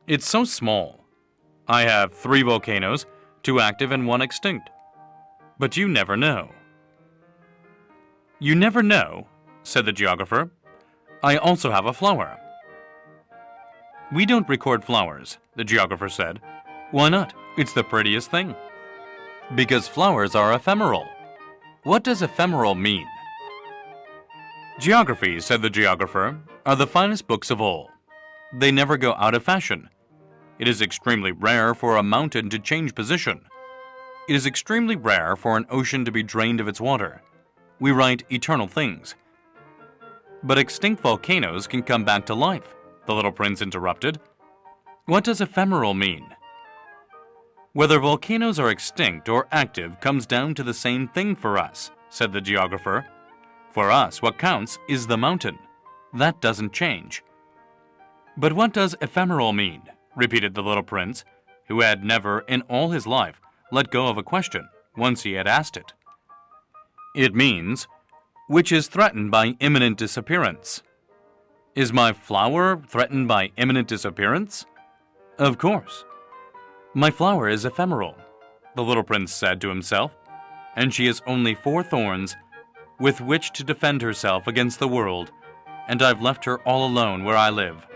It's so small. I have 3 volcanoes, 2 active and 1 extinct. But you never know." "You never know," said the geographer. "I also have a flower." "We don't record flowers," the geographer said. "Why not? It's the prettiest thing." Because flowers are ephemeral. What does ephemeral mean? Geography, said the geographer, are the finest books of all. They never go out of fashion. It is extremely rare for a mountain to change position. It is extremely rare for an ocean to be drained of its water. We write eternal things. But extinct volcanoes can come back to life, the little prince interrupted. What does ephemeral mean? Whether volcanoes are extinct or active comes down to the same thing for us, said the geographer. For us, what counts is the mountain. That doesn't change. But what does ephemeral mean? Repeated the little prince, who had never in all his life let go of a question once he had asked it. It means, which is threatened by imminent disappearance. Is my flower threatened by imminent disappearance? Of course. My flower is ephemeral, the little prince said to himself, and she has only 4 thorns with which to defend herself against the world, and I've left her all alone where I live.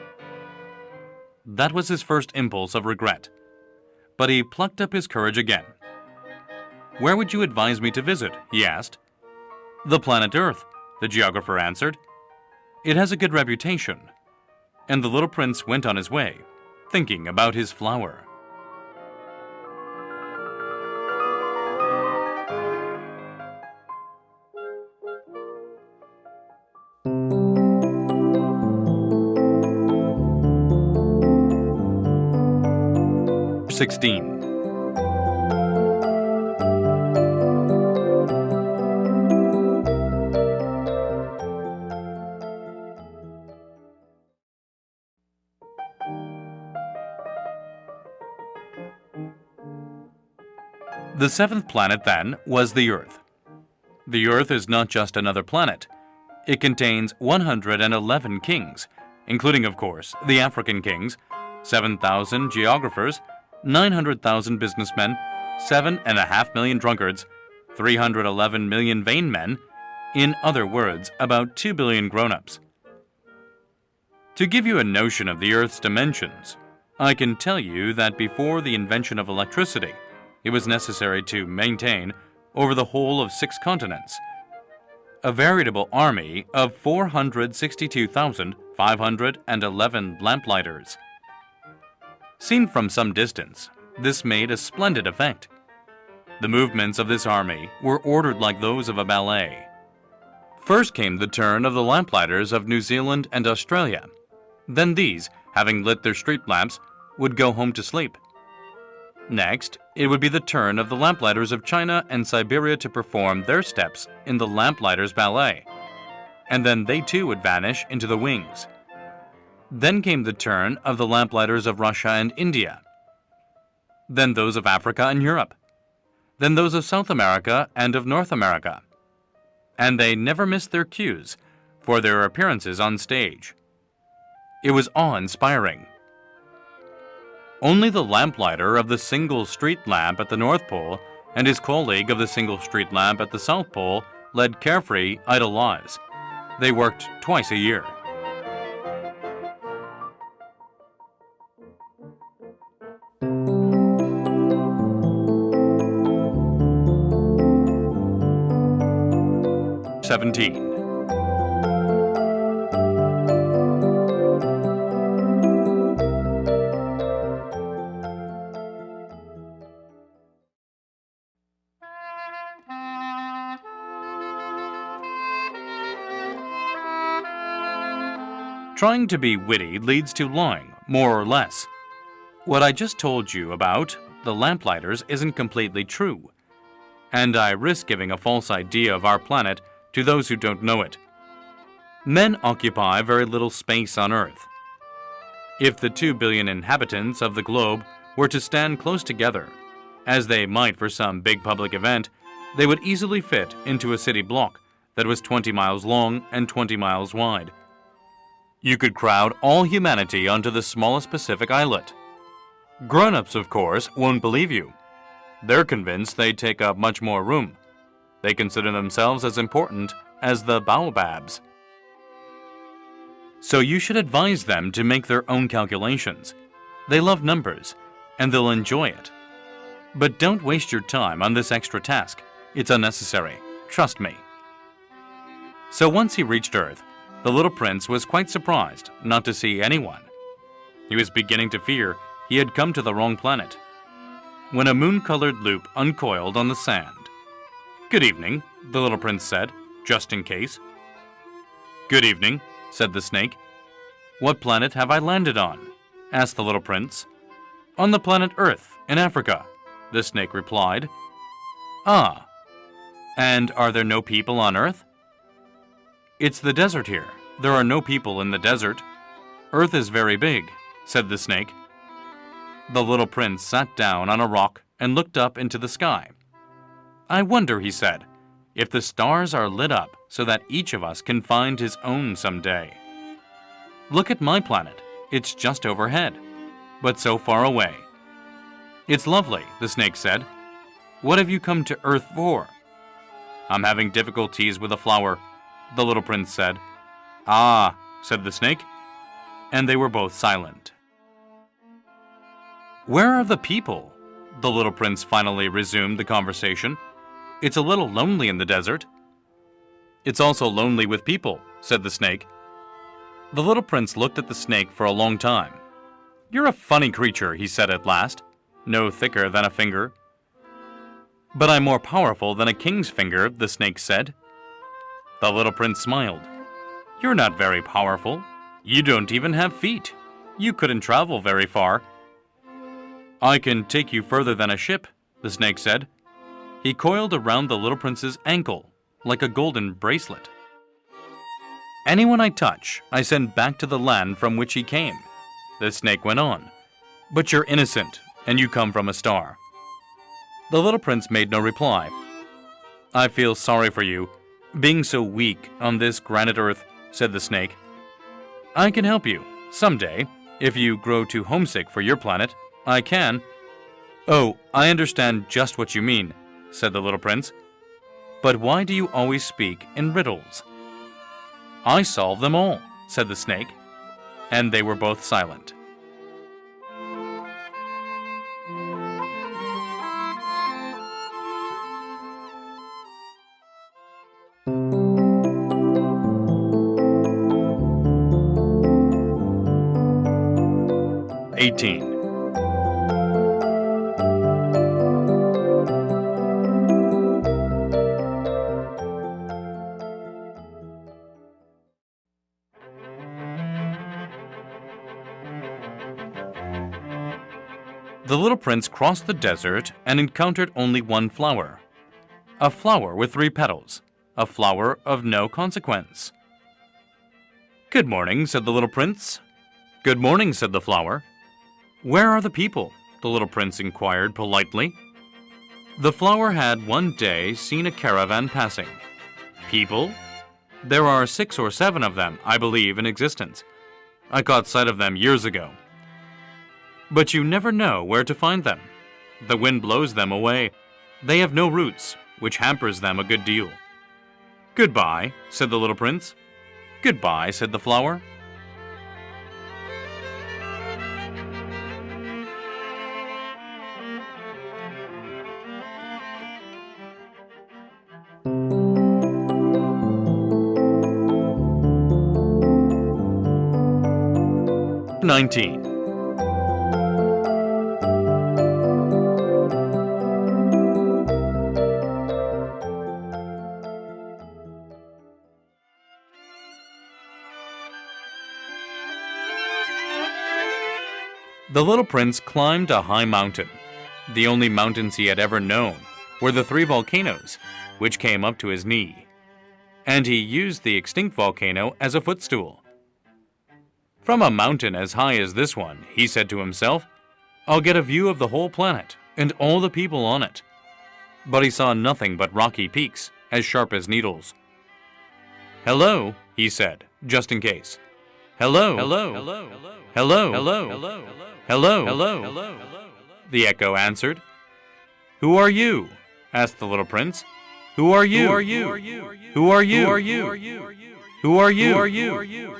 That was his first impulse of regret, but he plucked up his courage again. Where would you advise me to visit? He asked. The planet Earth, the geographer answered. It has a good reputation. And the little prince went on his way, thinking about his flower. Chapter 16. The 7th planet, then, was the Earth. The Earth is not just another planet. It contains 111 kings, including, of course, the African kings, 7,000 geographers, 900,000 businessmen, 7.5 million drunkards, 311 million vain men, in other words, about 2 billion grown-ups. To give you a notion of the Earth's dimensions, I can tell you that before the invention of electricity, it was necessary to maintain, over the whole of 6 continents, a veritable army of 462,511 lamplighters. Seen from some distance, this made a splendid effect. The movements of this army were ordered like those of a ballet. First came the turn of the lamplighters of New Zealand and Australia. Then these, having lit their street lamps, would go home to sleep. Next, it would be the turn of the lamplighters of China and Siberia to perform their steps in the lamplighters' ballet, and then they too would vanish into the wings. Then came the turn of the lamplighters of Russia and India, then those of Africa and Europe, then those of South America and of North America. And they never missed their cues for their appearances on stage. It was awe-inspiring. Only the lamplighter of the single street lamp at the North Pole and his colleague of the single street lamp at the South Pole led carefree, idle lives. They worked twice a year. Chapter 17. Trying to be witty leads to lying, more or less. What I just told you about the lamplighters isn't completely true, and I risk giving a false idea of our planet to those who don't know it. Men occupy very little space on Earth. If the 2 billion inhabitants of the globe were to stand close together, as they might for some big public event, they would easily fit into a city block that was 20 miles long and 20 miles wide. You could crowd all humanity onto the smallest Pacific islet. Grown-ups, of course, won't believe you. They're convinced they take up much more room. They consider themselves as important as the baobabs. So you should advise them to make their own calculations. They love numbers, and they'll enjoy it. But don't waste your time on this extra task. It's unnecessary. Trust me. So once he reached Earth, the little prince was quite surprised not to see anyone. He was beginning to fear he had come to the wrong planet, when a moon-colored loop uncoiled on the sand. "Good evening," the little prince said, just in case. "Good evening," said the snake. "What planet have I landed on?" asked the little prince. "On the planet Earth, in Africa," the snake replied. "Ah, and are there no people on Earth?" "It's the desert here. There are no people in the desert. Earth is very big," said the snake. The little prince sat down on a rock and looked up into the sky. "I wonder," he said, "if the stars are lit up so that each of us can find his own someday. Look at my planet. It's just overhead, but so far away." "It's lovely," the snake said. "What have you come to Earth for?" "I'm having difficulties with a flower," the little prince said. "Ah," said the snake, and they were both silent. "Where are the people?" the little prince finally resumed the conversation. "It's a little lonely in the desert." "It's also lonely with people," said the snake. The little prince looked at the snake for a long time. "You're a funny creature," he said at last, "no thicker than a finger." "But I'm more powerful than a king's finger," the snake said. The little prince smiled. "You're not very powerful. You don't even have feet. You couldn't travel very far." "I can take you further than a ship," the snake said. He coiled around the little prince's ankle like a golden bracelet. "Anyone I touch, I send back to the land from which he came," the snake went on. "But you're innocent, and you come from a star." The little prince made no reply. "I feel sorry for you, being so weak on this granite earth," said the snake. "I can help you, someday, if you grow too homesick for your planet. I can." "Oh, I understand just what you mean," said the little prince. "But why do you always speak in riddles?" "I solve them all," said the snake, and they were both silent. The little prince crossed the desert and encountered only one flower. A flower with 3 petals, a flower of no consequence. "Good morning," said the little prince. "Good morning," said the flower. "Where are the people?" the little prince inquired politely. The flower had one day seen a caravan passing. "People? There are 6 or 7 of them, I believe, in existence. I caught sight of them years ago. But you never know where to find them. The wind blows them away. They have no roots, which hampers them a good deal." "Goodbye," said the little prince. "Goodbye," said the flower. "19. The little prince climbed a high mountain. The only mountains he had ever known were the 3 volcanoes, which came up to his knee. And he used the extinct volcano as a footstool. "From a mountain as high as this one," he said to himself, "I'll get a view of the whole planet and all the people on it." But he saw nothing but rocky peaks, as sharp as needles. "Hello," he said, just in case. "Hello, hello, hello, hello, hello, hello, hello," the echo answered. "Who are you?" asked the little prince. "Who are you? Who are you? Who are you? Who are you? Who are you? Who are you?"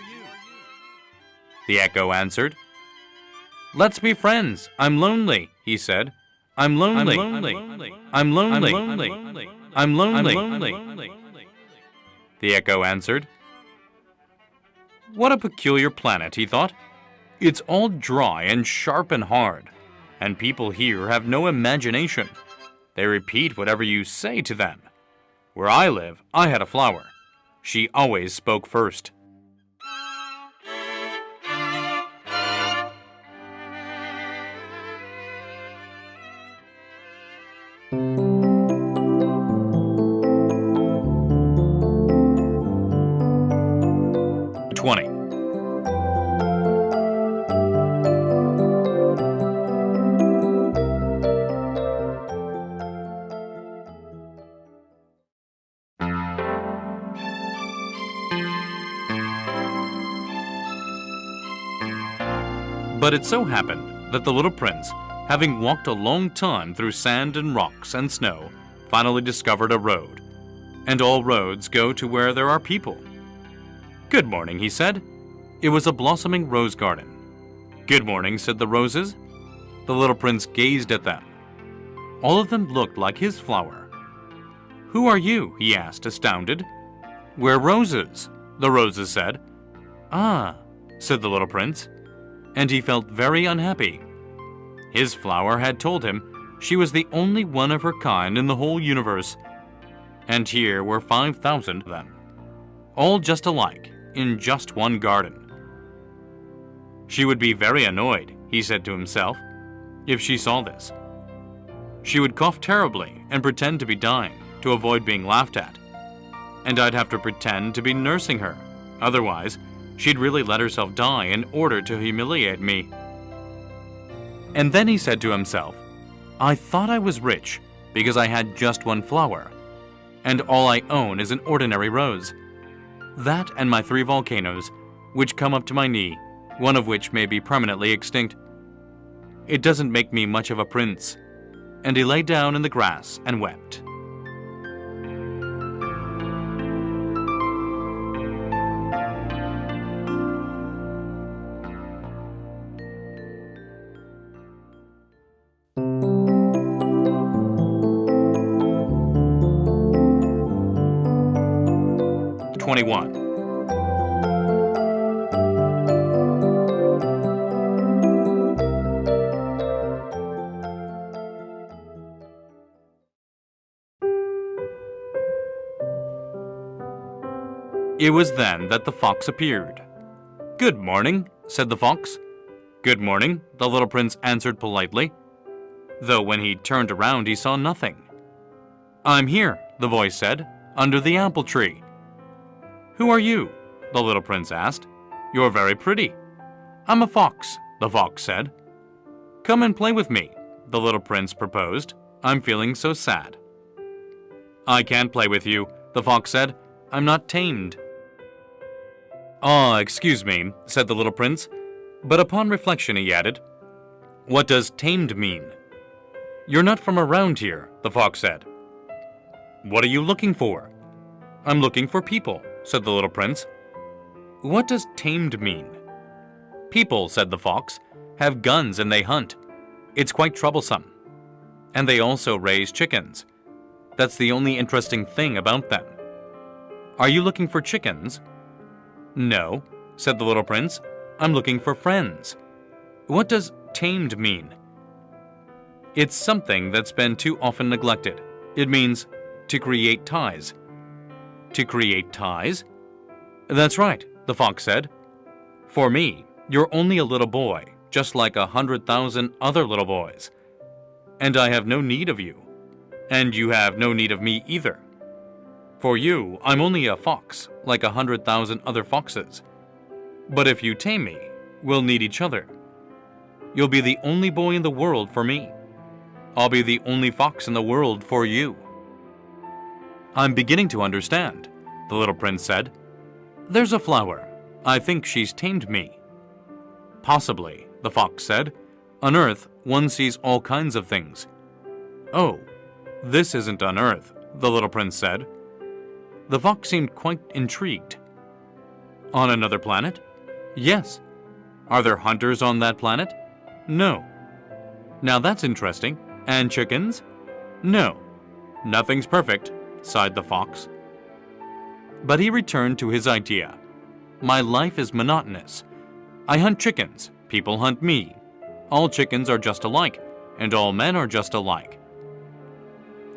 The echo answered. "Let's be friends. I'm lonely," he said. I'm lonely. I'm lonely. I'm lonely. The echo answered. What a peculiar planet, he thought. It's all dry and sharp and hard, and people here have no imagination. They repeat whatever you say to them. Where I live, I had a flower. She always spoke first. But it so happened that the little prince, having walked a long time through sand and rocks and snow, finally discovered a road. And all roads go to where there are people. Good morning, he said. It was a blossoming rose garden. Good morning, said the roses. The little prince gazed at them. All of them looked like his flower. Who are you? He asked, astounded. We're roses, the roses said. Ah, said the little prince, and he felt very unhappy. His flower had told him she was the only one of her kind in the whole universe, and here were 5,000 of them, all just alike, in just one garden. She would be very annoyed, he said to himself, if she saw this. She would cough terribly and pretend to be dying to avoid being laughed at, and I'd have to pretend to be nursing her, otherwise she'd really let herself die in order to humiliate me. And then he said to himself, I thought I was rich because I had just one flower, and all I own is an ordinary rose. That and my 3 volcanoes, which come up to my knee, one of which may be permanently extinct. It doesn't make me much of a prince. And he lay down in the grass and wept. It was then that the fox appeared. Good morning, said the fox. Good morning, the little prince answered politely, though when he turned around he saw nothing. I'm here, the voice said, under the apple tree. Who are you? The little prince asked. You're very pretty. I'm a fox, the fox said. Come and play with me, the little prince proposed. I'm feeling so sad. I can't play with you, the fox said. I'm not tamed. Ah, excuse me, said the little prince, but upon reflection he added, what does tamed mean? You're not from around here, the fox said. What are you looking for? I'm looking for people, said the little prince. What does tamed mean? People, said the fox, have guns and they hunt. It's quite troublesome. And they also raise chickens. That's the only interesting thing about them. Are you looking for chickens? No, said the little prince. I'm looking for friends. What does tamed mean? It's something that's been too often neglected. It means to create ties. To create ties? That's right, the fox said. For me, you're only a little boy, just like 100,000 other little boys. And I have no need of you. And you have no need of me either. For you, I'm only a fox, like 100,000 other foxes. But if you tame me, we'll need each other. You'll be the only boy in the world for me. I'll be the only fox in the world for you. I'm beginning to understand, the little prince said. There's a flower. I think she's tamed me. Possibly, the fox said. On Earth, one sees all kinds of things. Oh, this isn't on Earth, the little prince said. The fox seemed quite intrigued. On another planet? Yes. Are there hunters on that planet? No. Now that's interesting, And chickens? No, nothing's perfect, sighed the fox. But he returned to his idea. My life is monotonous. I hunt chickens, people hunt me. All chickens are just alike, and all men are just alike.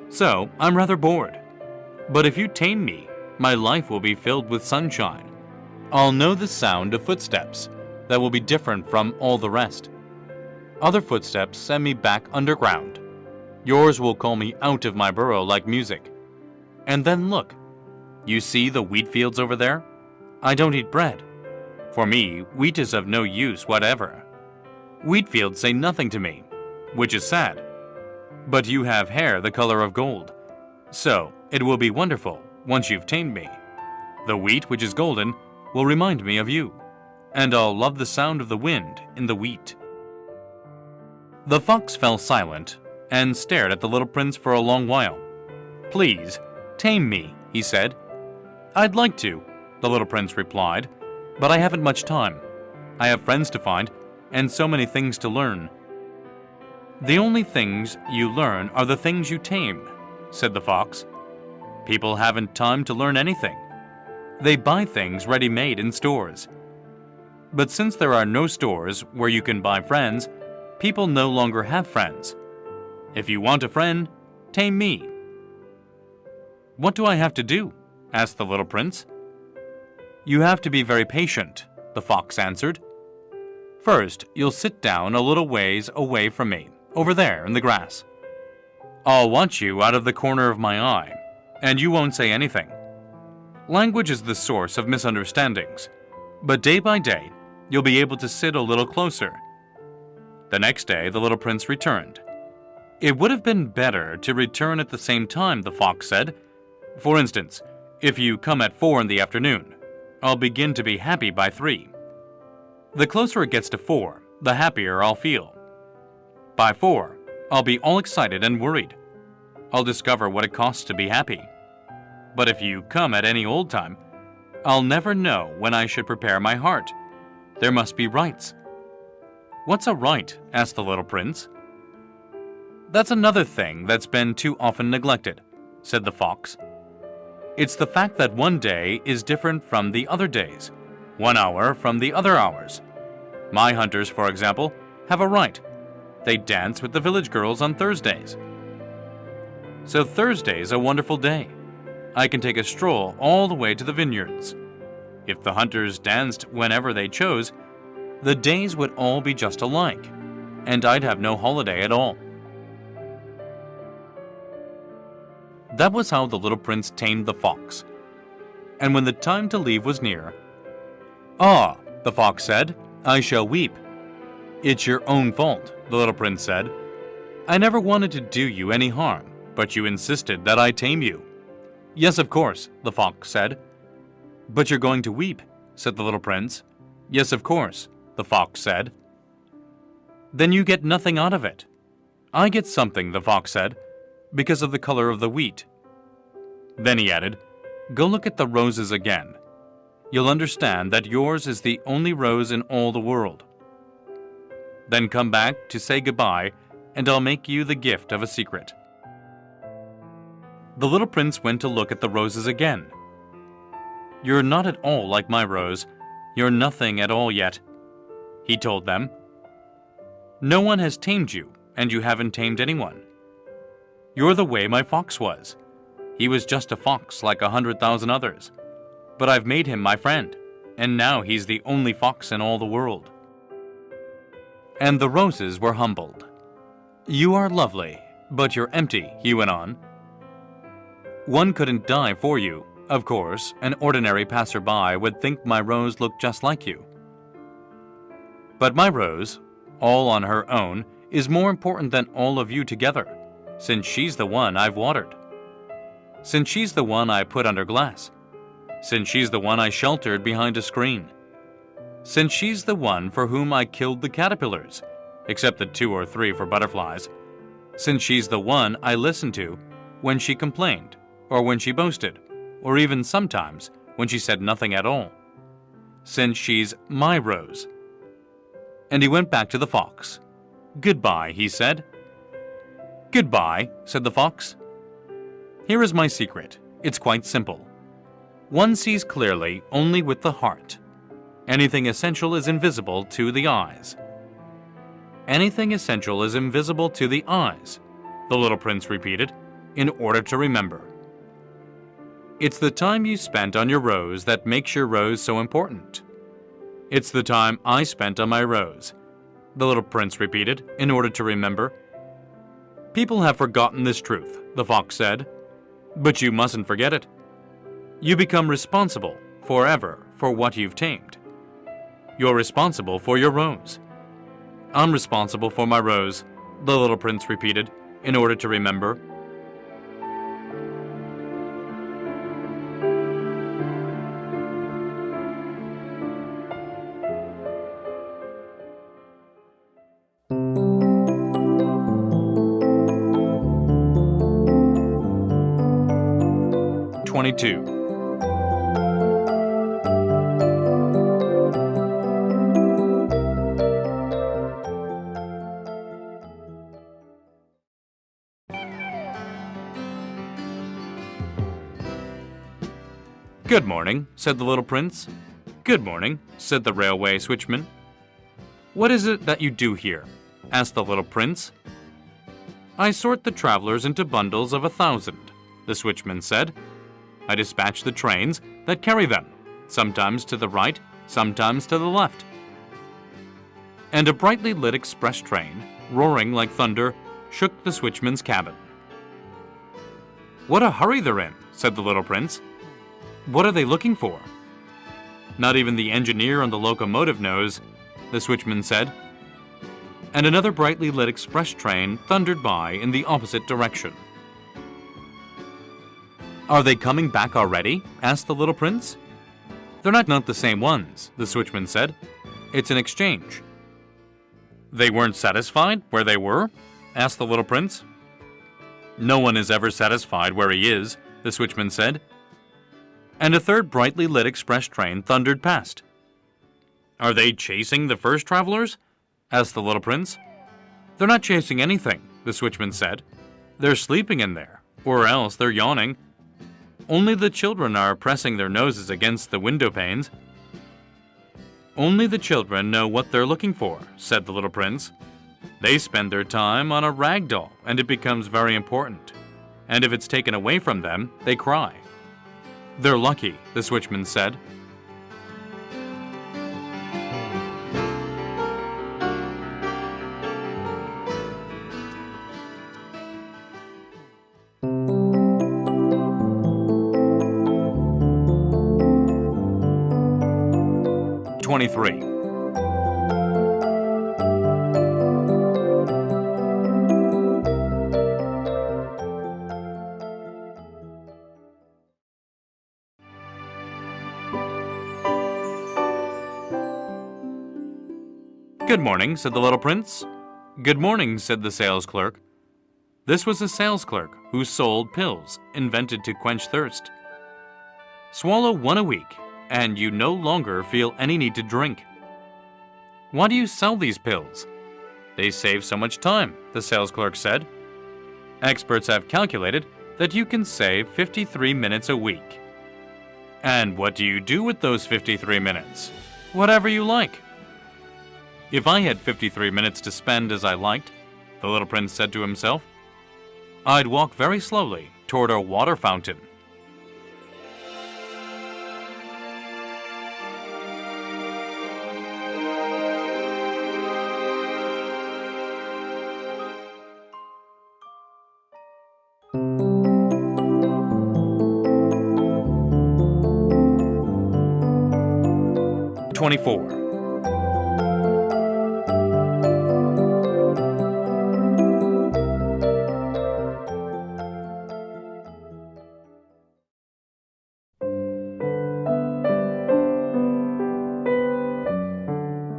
So, I'm rather bored. But if you tame me, my life will be filled with sunshine. I'll know the sound of footsteps that will be different from all the rest. Other footsteps send me back underground. Yours will call me out of my burrow like music. And then look, you see the wheat fields over there? I don't eat bread. For me, wheat is of no use whatever. Wheat fields say nothing to me, which is sad. But you have hair the color of gold. So, it will be wonderful once you've tamed me. The wheat, which is golden, will remind me of you, and I'll love the sound of the wind in the wheat. The fox fell silent and stared at the little prince for a long while. Please, tame me, he said. I'd like to, the little prince replied, but I haven't much time. I have friends to find, and so many things to learn. The only things you learn are the things you tame, said the fox. People haven't time to learn anything. They buy things ready-made in stores. But since there are no stores where you can buy friends, people no longer have friends. If you want a friend, tame me. What do I have to do? Asked the little prince. You have to be very patient, the fox answered. First, you'll sit down a little ways away from me, over there in the grass. I'll watch you out of the corner of my eye, and you won't say anything. Language is the source of misunderstandings, but day by day, you'll be able to sit a little closer. The next day, the little prince returned. It would have been better to return at the same time, the fox said. For instance, if you come at 4 in the afternoon, I'll begin to be happy by 3. The closer it gets to 4, the happier I'll feel. By 4, I'll be all excited and worried. I'll discover what it costs to be happy. But if you come at any old time, I'll never know when I should prepare my heart. There must be rites. What's a rite? Asked the little prince. That's another thing that's been too often neglected, said the fox. It's the fact that one day is different from the other days, 1 hour from the other hours. My hunters, for example, have a rite. They dance with the village girls on Thursdays. So Thursday's a wonderful day. I can take a stroll all the way to the vineyards. If the hunters danced whenever they chose, the days would all be just alike, and I'd have no holiday at all. That was how the little prince tamed the fox. And when the time to leave was near, "Ah," the fox said, "I shall weep." "It's your own fault," the little prince said. "I never wanted to do you any harm, but you insisted that I tame you." "Yes, of course," the fox said. "But you're going to weep," said the little prince. "Yes, of course," the fox said. "Then you get nothing out of it." "I get something," the fox said, "because of the color of the wheat." Then he added, "Go look at the roses again. You'll understand that yours is the only rose in all the world. Then come back to say goodbye, and I'll make you the gift of a secret." The little prince went to look at the roses again. "You're not at all like my rose. You're nothing at all yet," he told them. "No one has tamed you, and you haven't tamed anyone. You're the way my fox was. He was just a fox like 100,000 others. But I've made him my friend, and now he's the only fox in all the world." And the roses were humbled. "You are lovely, but you're empty," he went on. "One couldn't die for you. Of course, an ordinary passerby would think my rose looked just like you. But my rose, all on her own, is more important than all of you together, since she's the one I've watered. Since she's the one I put under glass. Since she's the one I sheltered behind a screen. Since she's the one for whom I killed the caterpillars, except the 2 or 3 for butterflies. Since she's the one I listened to when she complained, or when she boasted, or even sometimes when she said nothing at all. Since she's my rose." And he went back to the fox. "Goodbye," he said. "Goodbye," said the fox. "Here is my secret. It's quite simple. One sees clearly only with the heart. Anything essential is invisible to the eyes." "Anything essential is invisible to the eyes," the little prince repeated, in order to remember. "It's the time you spent on your rose that makes your rose so important." "It's the time I spent on my rose," the little prince repeated, in order to remember. "People have forgotten this truth," the fox said, "but you mustn't forget it. You become responsible forever for what you've tamed. You're responsible for your rose." "I'm responsible for my rose," the little prince repeated, in order to remember. "Good morning," said the little prince. "Good morning," said the railway switchman. "What is it that you do here?" asked the little prince. "I sort the travelers into bundles of 1,000, the switchman said. "I dispatch the trains that carry them, sometimes to the right, sometimes to the left." And a brightly lit express train, roaring like thunder, shook the switchman's cabin. "What a hurry they're in," said the little prince. "What are they looking for?" "Not even the engineer on the locomotive knows," the switchman said. And another brightly lit express train thundered by in the opposite direction. "Are they coming back already?" asked the little prince. "They're not the same ones," the switchman said. "It's an exchange." "They weren't satisfied where they were?" asked the little prince. "No one is ever satisfied where he is," the switchman said. And a third brightly lit express train thundered past. "Are they chasing the first travelers?" asked the little prince. "They're not chasing anything," the switchman said. "They're sleeping in there, or else they're yawning. Only the children are pressing their noses against the window panes." "Only the children know what they're looking for," said the little prince. "They spend their time on a rag doll, and it becomes very important. And if it's taken away from them, they cry." "They're lucky," the switchman said. "Good morning," said the little prince. "Good morning," said the sales clerk. This was a sales clerk who sold pills invented to quench thirst. Swallow one a week, and you no longer feel any need to drink. "Why do you sell these pills?" "They save so much time," the sales clerk said. "Experts have calculated that you can save 53 minutes a week." "And what do you do with those 53 minutes?" "Whatever you like." "If I had 53 minutes to spend as I liked," the little prince said to himself, "I'd walk very slowly toward a water fountain."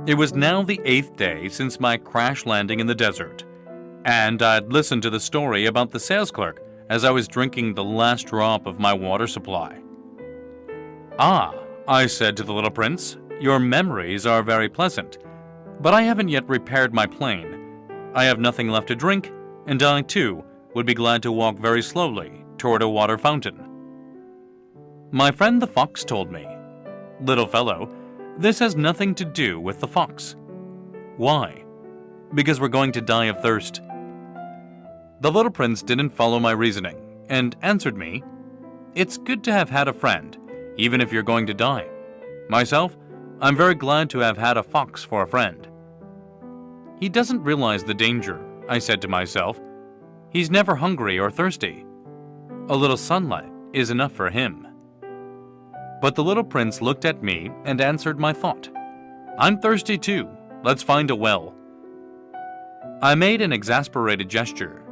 It was now the 8th day since my crash landing in the desert, and I'd listened to the story about the sales clerk as I was drinking the last drop of my water supply. "Ah," I said to the little prince, "your memories are very pleasant, but I haven't yet repaired my plane. I have nothing left to drink, and I, too, would be glad to walk very slowly toward a water fountain. My friend the fox told me, "Little fellow, this has nothing to do with the fox." "Why?" "Because we're going to die of thirst." The little prince didn't follow my reasoning and answered me, "It's good to have had a friend, even if you're going to die. Myself, I'm very glad to have had a fox for a friend." "He doesn't realize the danger," I said to myself. "He's never hungry or thirsty. A little sunlight is enough for him." But the little prince looked at me and answered my thought. "I'm thirsty too. Let's find a well." I made an exasperated gesture.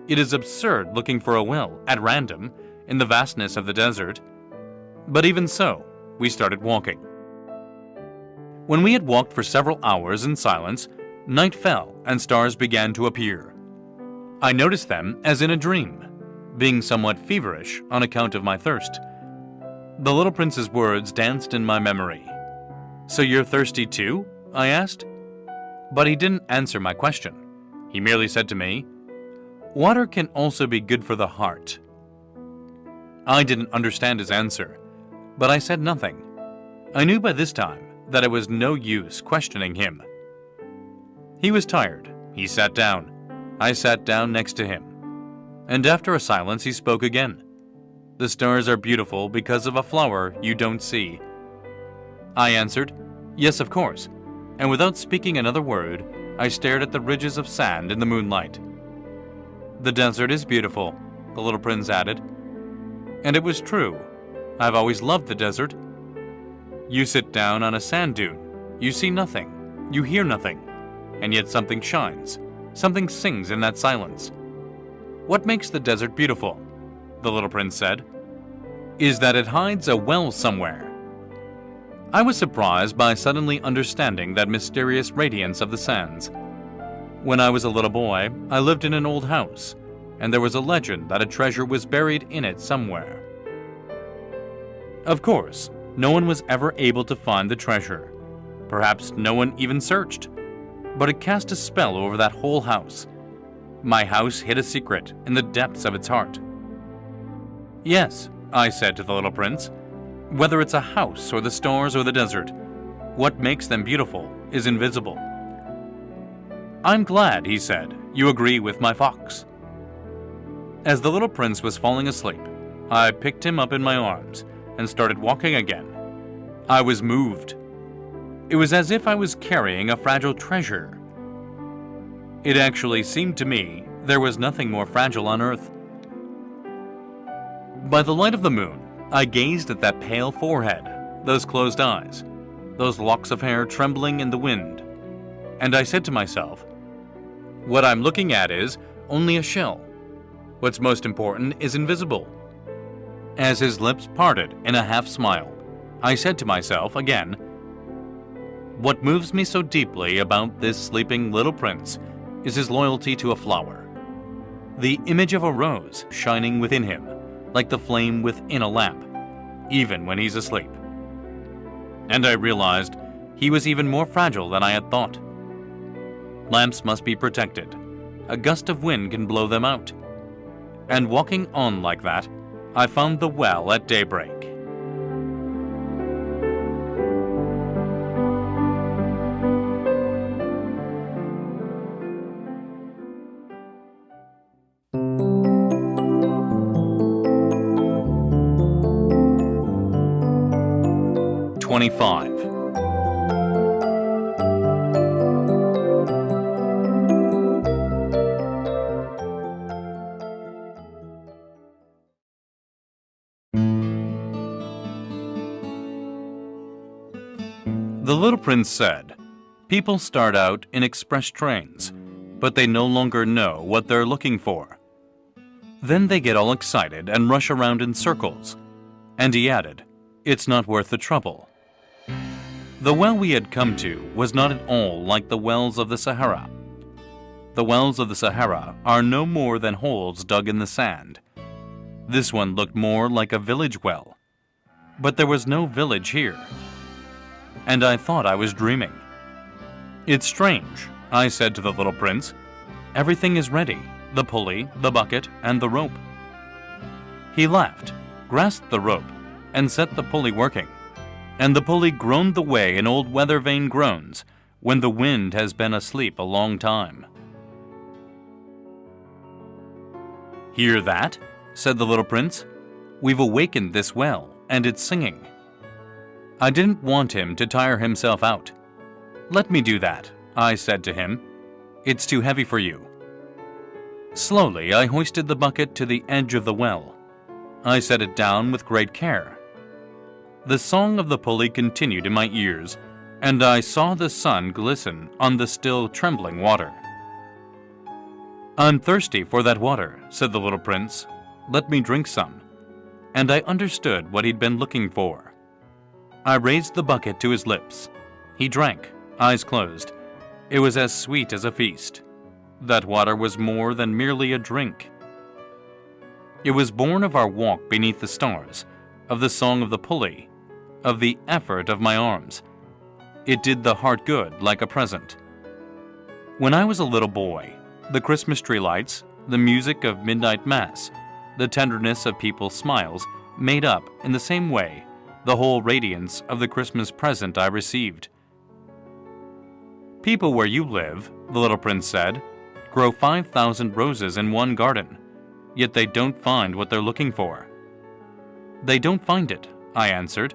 It is absurd looking for a well at random in the vastness of the desert. But even so, we started walking. When we had walked for several hours in silence, night fell and stars began to appear. I noticed them as in a dream, being somewhat feverish on account of my thirst. The little prince's words danced in my memory. "So you're thirsty too?" I asked. But he didn't answer my question. He merely said to me, "Water can also be good for the heart." I didn't understand his answer, but I said nothing. I knew by this time that it was no use questioning him. He was tired. He sat down. I sat down next to him. And after a silence, he spoke again. "The stars are beautiful because of a flower you don't see." I answered, "Yes, of course," and without speaking another word, I stared at the ridges of sand in the moonlight. "The desert is beautiful," the little prince added. And it was true. I've always loved the desert. You sit down on a sand dune. You see nothing. You hear nothing. And yet something shines. Something sings in that silence. "What makes the desert beautiful," the little prince said, "is that it hides a well somewhere." I was surprised by suddenly understanding that mysterious radiance of the sands. When I was a little boy, I lived in an old house, and there was a legend that a treasure was buried in it somewhere. Of course, no one was ever able to find the treasure. Perhaps no one even searched. But it cast a spell over that whole house. My house hid a secret in the depths of its heart. "Yes," I said to the little prince, "whether it's a house or the stars or the desert, what makes them beautiful is invisible." "I'm glad," he said, "you agree with my fox." As the little prince was falling asleep, I picked him up in my arms and started walking again. I was moved. It was as if I was carrying a fragile treasure. It actually seemed to me there was nothing more fragile on earth. By the light of the moon, I gazed at that pale forehead, those closed eyes, those locks of hair trembling in the wind, and I said to myself, "What I'm looking at is only a shell. What's most important is invisible." As his lips parted in a half smile, I said to myself again, "What moves me so deeply about this sleeping little prince is his loyalty to a flower. The image of a rose shining within him, like the flame within a lamp, even when he's asleep." And I realized he was even more fragile than I had thought. Lamps must be protected. A gust of wind can blow them out. And walking on like that, I found the well at daybreak. The little prince said, "People start out in express trains, but they no longer know what they're looking for. Then they get all excited and rush around in circles." And he added, "It's not worth the trouble." The well we had come to was not at all like the wells of the Sahara. The wells of the Sahara are no more than holes dug in the sand. This one looked more like a village well. But there was no village here. And I thought I was dreaming. "It's strange," I said to the little prince. "Everything is ready. the pulley, the bucket, and the rope. He laughed, grasped the rope, and set the pulley working, and the pulley groaned the way an old weather vane groans when the wind has been asleep a long time. "Hear that?" said the little prince. "We've awakened this well, and it's singing." I didn't want him to tire himself out. "Let me do that," I said to him. "It's too heavy for you." Slowly, I hoisted the bucket to the edge of the well. I set it down with great care. The song of the pulley continued in my ears, and I saw the sun glisten on the still trembling water. "I'm thirsty for that water," said the little prince. "Let me drink some." And I understood what he'd been looking for. I raised the bucket to his lips. He drank, eyes closed. It was as sweet as a feast. That water was more than merely a drink. It was born of our walk beneath the stars, of the song of the pulley, of the effort of my arms. It did the heart good like a present. When I was a little boy, the Christmas tree lights, the music of midnight mass, the tenderness of people's smiles made up, in the same way, the whole radiance of the Christmas present I received. "People where you live," the little prince said, "grow 5,000 roses in one garden, yet they don't find what they're looking for." "They don't find it," I answered.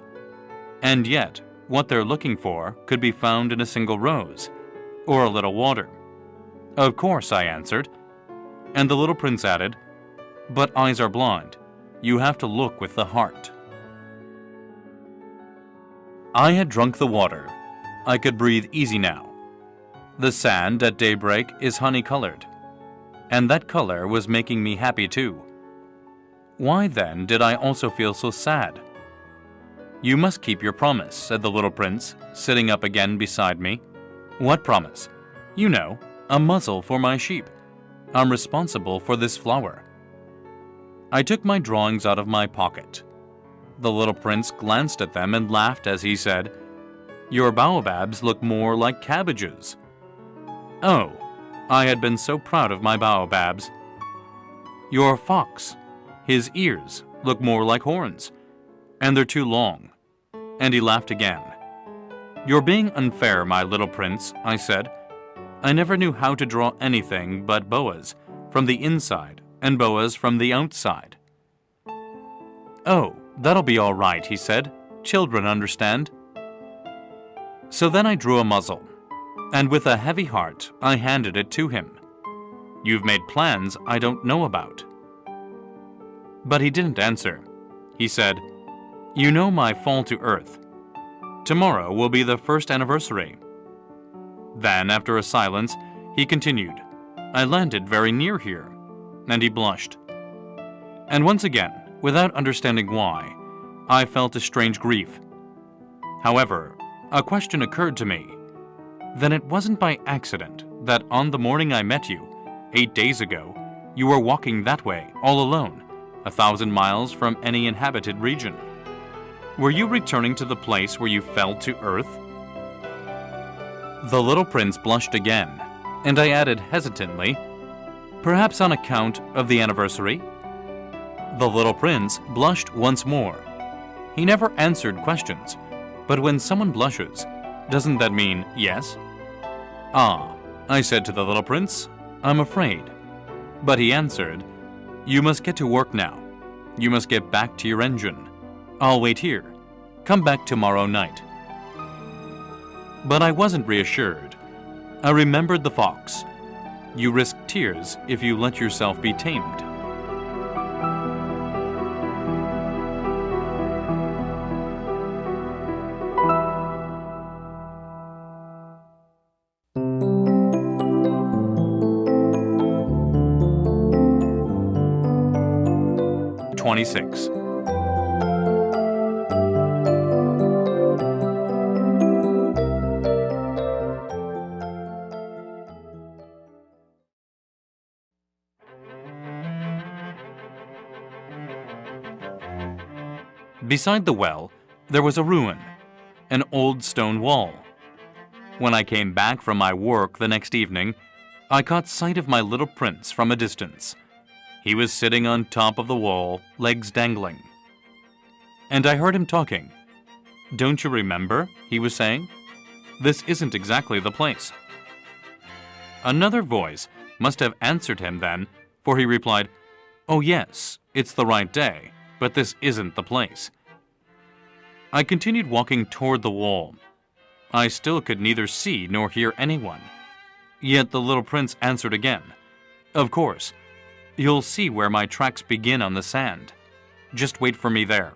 "And yet, what they're looking for could be found in a single rose, or a little water." "Of course," I answered. And the little prince added, "But eyes are blind. You have to look with the heart." I had drunk the water. I could breathe easy now. The sand at daybreak is honey-colored, and that color was making me happy too. Why then did I also feel so sad? "You must keep your promise," said the little prince, sitting up again beside me. "What promise?" "You know, a muzzle for my sheep. I'm responsible for this flower." I took my drawings out of my pocket. The little prince glanced at them and laughed as he said, "Your baobabs look more like cabbages." Oh, I had been so proud of my baobabs. "Your fox, his ears look more like horns, and they're too long." And he laughed again. "You're being unfair, my little prince," I said. "I never knew how to draw anything but boas from the inside and boas from the outside." "Oh, that'll be all right," he said. "Children understand." So then I drew a muzzle, and with a heavy heart I handed it to him. "You've made plans I don't know about." But he didn't answer. He said, "You know my fall to earth. Tomorrow will be the first anniversary." Then, after a silence, he continued, "I landed very near here," and he blushed. And once again, without understanding why, I felt a strange grief. However, a question occurred to me. Then it wasn't by accident that on the morning I met you, 8 days ago, you were walking that way, all alone, 1,000 miles from any inhabited region. Were you returning to the place where you fell to earth? The little prince blushed again, and I added hesitantly, "Perhaps on account of the anniversary?" The little prince blushed once more. He never answered questions, but when someone blushes, doesn't that mean yes? "Ah," I said to the little prince, "I'm afraid." But he answered, "You must get to work now. You must get back to your engine. I'll wait here. Come back tomorrow night." But I wasn't reassured. I remembered the fox. You risk tears if you let yourself be tamed. (26) Beside the well, there was a ruin, an old stone wall. When I came back from my work the next evening, I caught sight of my little prince from a distance. He was sitting on top of the wall, legs dangling. And I heard him talking. "Don't you remember?" he was saying. "This isn't exactly the place." Another voice must have answered him then, for he replied, "Oh yes, it's the right day, but this isn't the place." I continued walking toward the wall. I still could neither see nor hear anyone. Yet the little prince answered again, "Of course, you'll see where my tracks begin on the sand. Just wait for me there.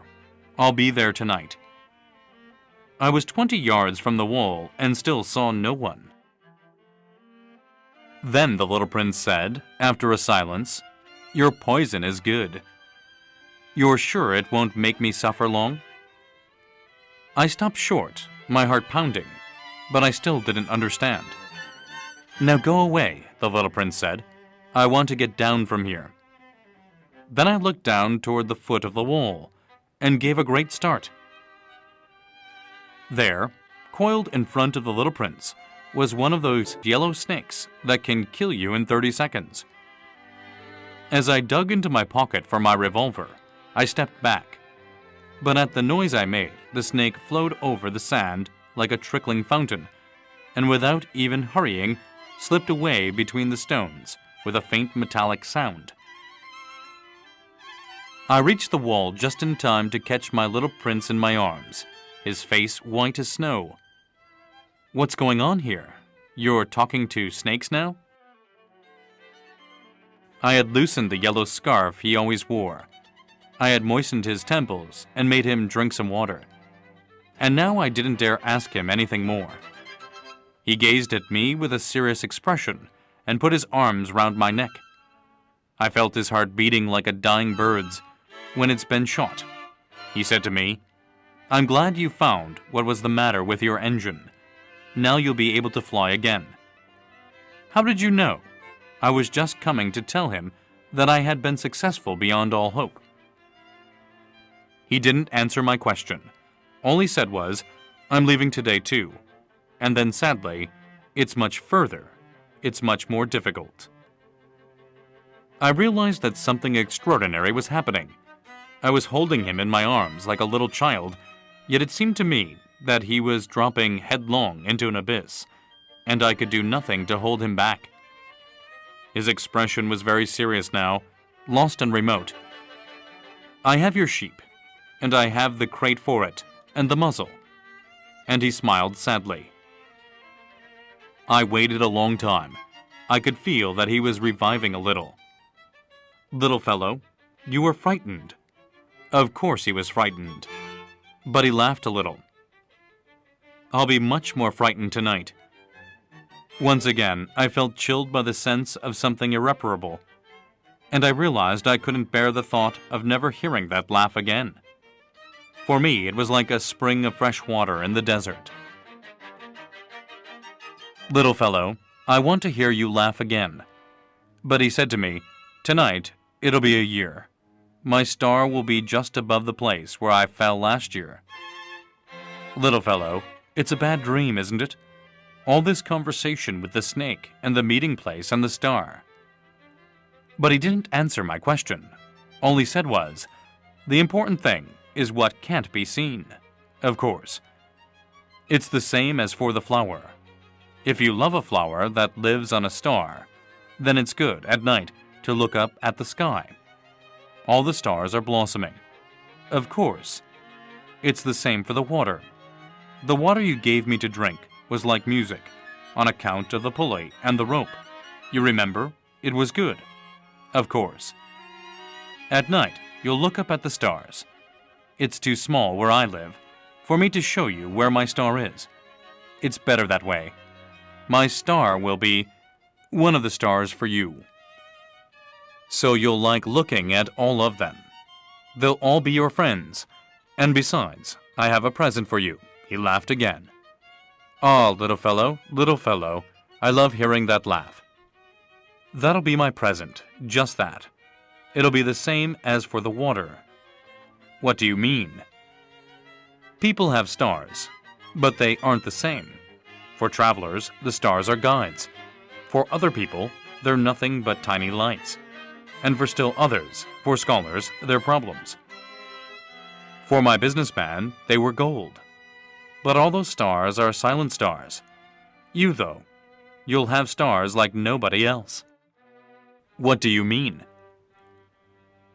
I'll be there tonight." I was 20 yards from the wall and still saw no one. Then the little prince said, after a silence, "Your poison is good. You're sure it won't make me suffer long?" I stopped short, my heart pounding, but I still didn't understand. "Now go away," the little prince said. "I want to get down from here." Then I looked down toward the foot of the wall and gave a great start. There, coiled in front of the little prince, was one of those yellow snakes that can kill you in 30 seconds. As I dug into my pocket for my revolver, I stepped back. But at the noise I made, the snake flowed over the sand like a trickling fountain, and without even hurrying, slipped away between the stones with a faint metallic sound. I reached the wall just in time to catch my little prince in my arms, his face white as snow. "What's going on here? You're talking to snakes now?" I had loosened the yellow scarf he always wore. I had moistened his temples and made him drink some water. And now I didn't dare ask him anything more. He gazed at me with a serious expression and put his arms round my neck. I felt his heart beating like a dying bird's when it's been shot. He said to me, "I'm glad you found what was the matter with your engine. Now you'll be able to fly again." "How did you know?" I was just coming to tell him that I had been successful beyond all hope. He didn't answer my question. All he said was, "I'm leaving today too." And then sadly, "It's much further. It's much more difficult." I realized that something extraordinary was happening. I was holding him in my arms like a little child, yet it seemed to me that he was dropping headlong into an abyss, and I could do nothing to hold him back. His expression was very serious now, lost and remote. "I have your sheep, and I have the crate for it, and the muzzle." And he smiled sadly. I waited a long time. I could feel that he was reviving a little. "Little fellow, you were frightened." Of course he was frightened. But he laughed a little. "I'll be much more frightened tonight." Once again, I felt chilled by the sense of something irreparable, and I realized I couldn't bear the thought of never hearing that laugh again. For me, it was like a spring of fresh water in the desert. "Little fellow, I want to hear you laugh again." But he said to me, "Tonight, it'll be a year. My star will be just above the place where I fell last year." "Little fellow, it's a bad dream, isn't it? All this conversation with the snake and the meeting place and the star." But he didn't answer my question. All he said was, "The important thing is what can't be seen. Of course. It's the same as for the flower. If you love a flower that lives on a star, then it's good at night to look up at the sky. All the stars are blossoming. Of course. It's the same for the water. The water you gave me to drink was like music, on account of the pulley and the rope. You remember? It was good. Of course. At night, you'll look up at the stars. It's too small where I live for me to show you where my star is. It's better that way. My star will be one of the stars for you. So you'll like looking at all of them. They'll all be your friends. And besides, I have a present for you." He laughed again. "Ah, little fellow, I love hearing that laugh." "That'll be my present, just that. It'll be the same as for the water." "What do you mean?" "People have stars, but they aren't the same. For travelers, the stars are guides. For other people, they're nothing but tiny lights. And for still others, for scholars, they're problems. For my businessman, they were gold. But all those stars are silent stars. You, though, you'll have stars like nobody else. What do you mean?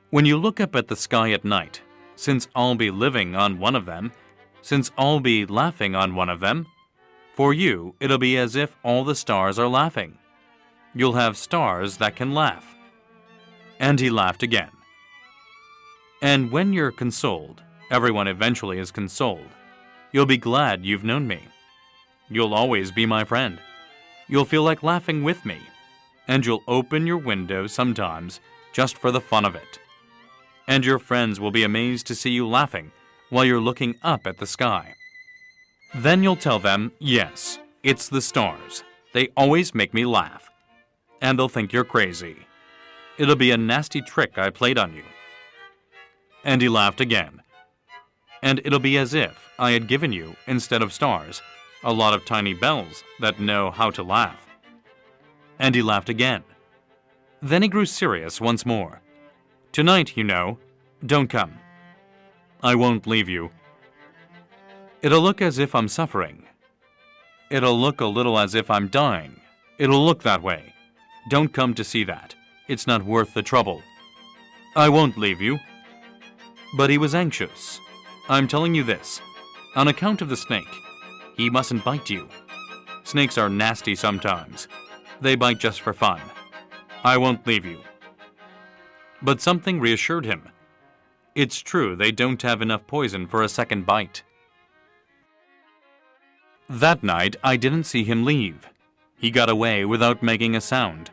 When you look up at the sky at night, since I'll be living on one of them, since I'll be laughing on one of them, for you, it'll be as if all the stars are laughing. You'll have stars that can laugh. And he laughed again. And when you're consoled, everyone eventually is consoled. You'll be glad you've known me. You'll always be my friend. You'll feel like laughing with me. And you'll open your window sometimes just for the fun of it. And your friends will be amazed to see you laughing while you're looking up at the sky. Then you'll tell them, yes, it's the stars. They always make me laugh. And they'll think you're crazy. It'll be a nasty trick I played on you. And he laughed again. And it'll be as if I had given you, instead of stars, a lot of tiny bells that know how to laugh. And he laughed again. Then he grew serious once more. Tonight, you know, don't come. I won't leave you. It'll look as if I'm suffering. It'll look a little as if I'm dying. It'll look that way. Don't come to see that. It's not worth the trouble. I won't leave you. But he was anxious. I'm telling you this. On account of the snake, he mustn't bite you. Snakes are nasty sometimes. They bite just for fun. I won't leave you. But something reassured him. It's true they don't have enough poison for a second bite. That night, I didn't see him leave. He got away without making a sound.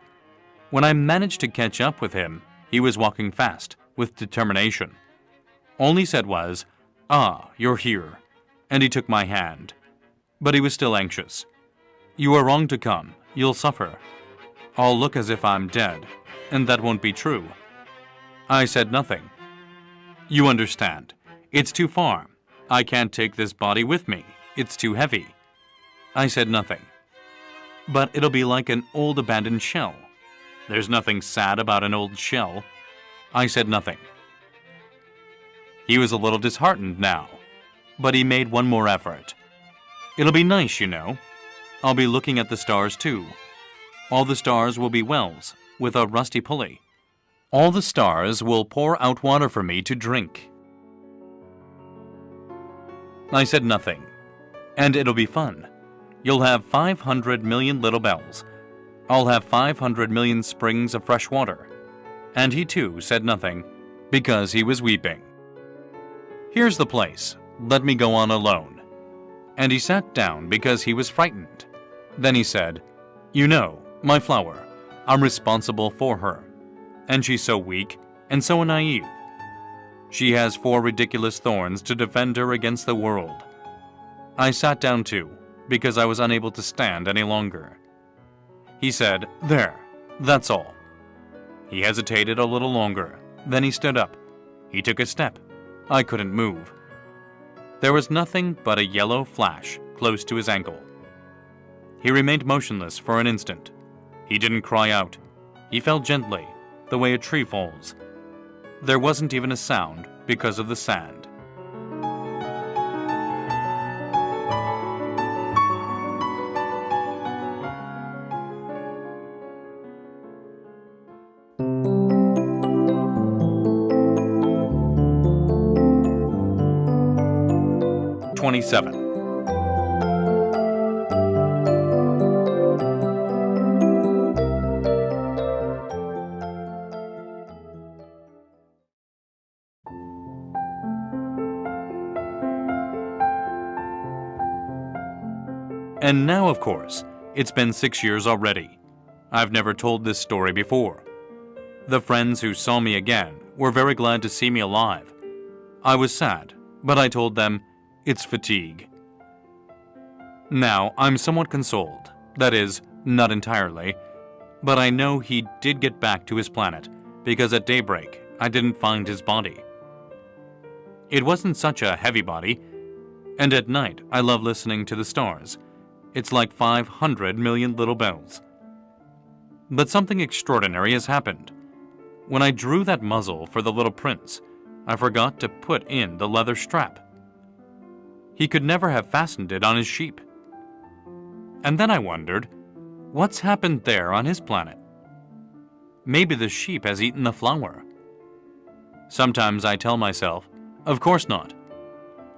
When I managed to catch up with him, he was walking fast, with determination. All he said was, "Ah, you're here," and he took my hand. But he was still anxious. "You are wrong to come. You'll suffer. I'll look as if I'm dead, and that won't be true." I said nothing. "You understand. It's too far. I can't take this body with me. It's too heavy." I said nothing. "But it'll be like an old abandoned shell. There's nothing sad about an old shell." I said nothing. He was a little disheartened now, but he made one more effort. "It'll be nice, you know. I'll be looking at the stars, too. All the stars will be wells with a rusty pulley. All the stars will pour out water for me to drink." I said nothing. "And it'll be fun. You'll have 500 million little bells. I'll have 500 million springs of fresh water." And he too said nothing, because he was weeping. "Here's the place. Let me go on alone." And he sat down because he was frightened. Then he said, "You know, my flower, I'm responsible for her. And she's so weak and so naive. She has 4 ridiculous thorns to defend her against the world." I sat down too, because I was unable to stand any longer. He said, "There, that's all." He hesitated a little longer. Then he stood up. He took a step. I couldn't move. There was nothing but a yellow flash close to his ankle. He remained motionless for an instant. He didn't cry out. He fell gently, the way a tree falls. There wasn't even a sound because of the sand. "27. And now, of course, it's been 6 years already. I've never told this story before. The friends who saw me again were very glad to see me alive. I was sad, but I told them, it's fatigue. Now, I'm somewhat consoled. That is, not entirely. But I know he did get back to his planet, because at daybreak, I didn't find his body. It wasn't such a heavy body, and at night, I love listening to the stars. It's like 500 million little bells. But something extraordinary has happened. When I drew that muzzle for the little prince, I forgot to put in the leather strap. He could never have fastened it on his sheep. And then I wondered, what's happened there on his planet? Maybe the sheep has eaten the flour. Sometimes I tell myself, of course not.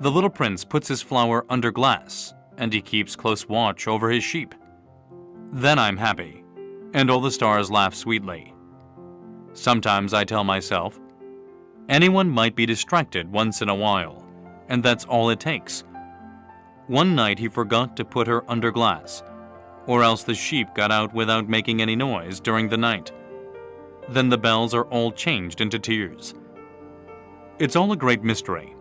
The little prince puts his flour under glass, and he keeps close watch over his sheep. Then I'm happy, and all the stars laugh sweetly. Sometimes I tell myself, anyone might be distracted once in a while, and that's all it takes. One night he forgot to put her under glass, or else the sheep got out without making any noise during the night. Then the bells are all changed into tears. It's all a great mystery,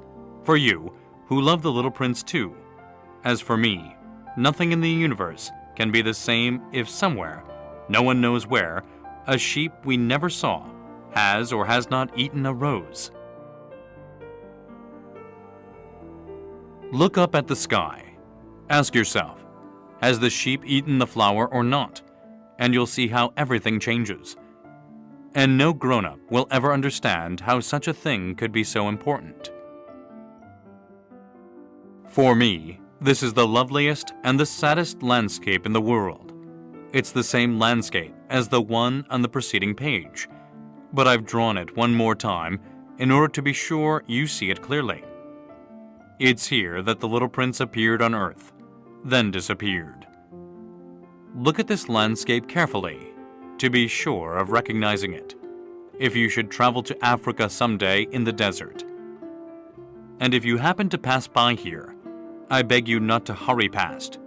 for you, who love the little prince too. As for me, nothing in the universe can be the same if somewhere, no one knows where, a sheep we never saw has or has not eaten a rose. Look up at the sky. Ask yourself, has the sheep eaten the flour or not? And you'll see how everything changes. And no grown-up will ever understand how such a thing could be so important. For me, this is the loveliest and the saddest landscape in the world. It's the same landscape as the one on the preceding page, but I've drawn it one more time in order to be sure you see it clearly. It's here that the little prince appeared on Earth, then disappeared. Look at this landscape carefully to be sure of recognizing it, if you should travel to Africa someday in the desert. And if you happen to pass by here, I beg you not to hurry past.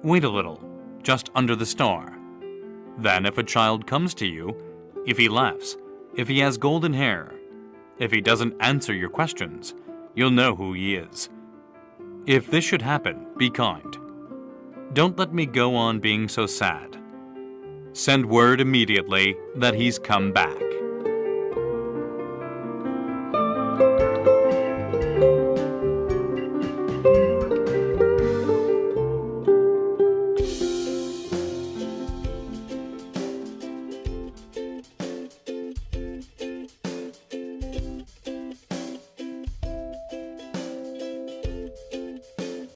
Wait a little, just under the star. Then if a child comes to you, if he laughs, if he has golden hair, if he doesn't answer your questions, you'll know who he is. If this should happen, be kind. Don't let me go on being so sad. Send word immediately that he's come back.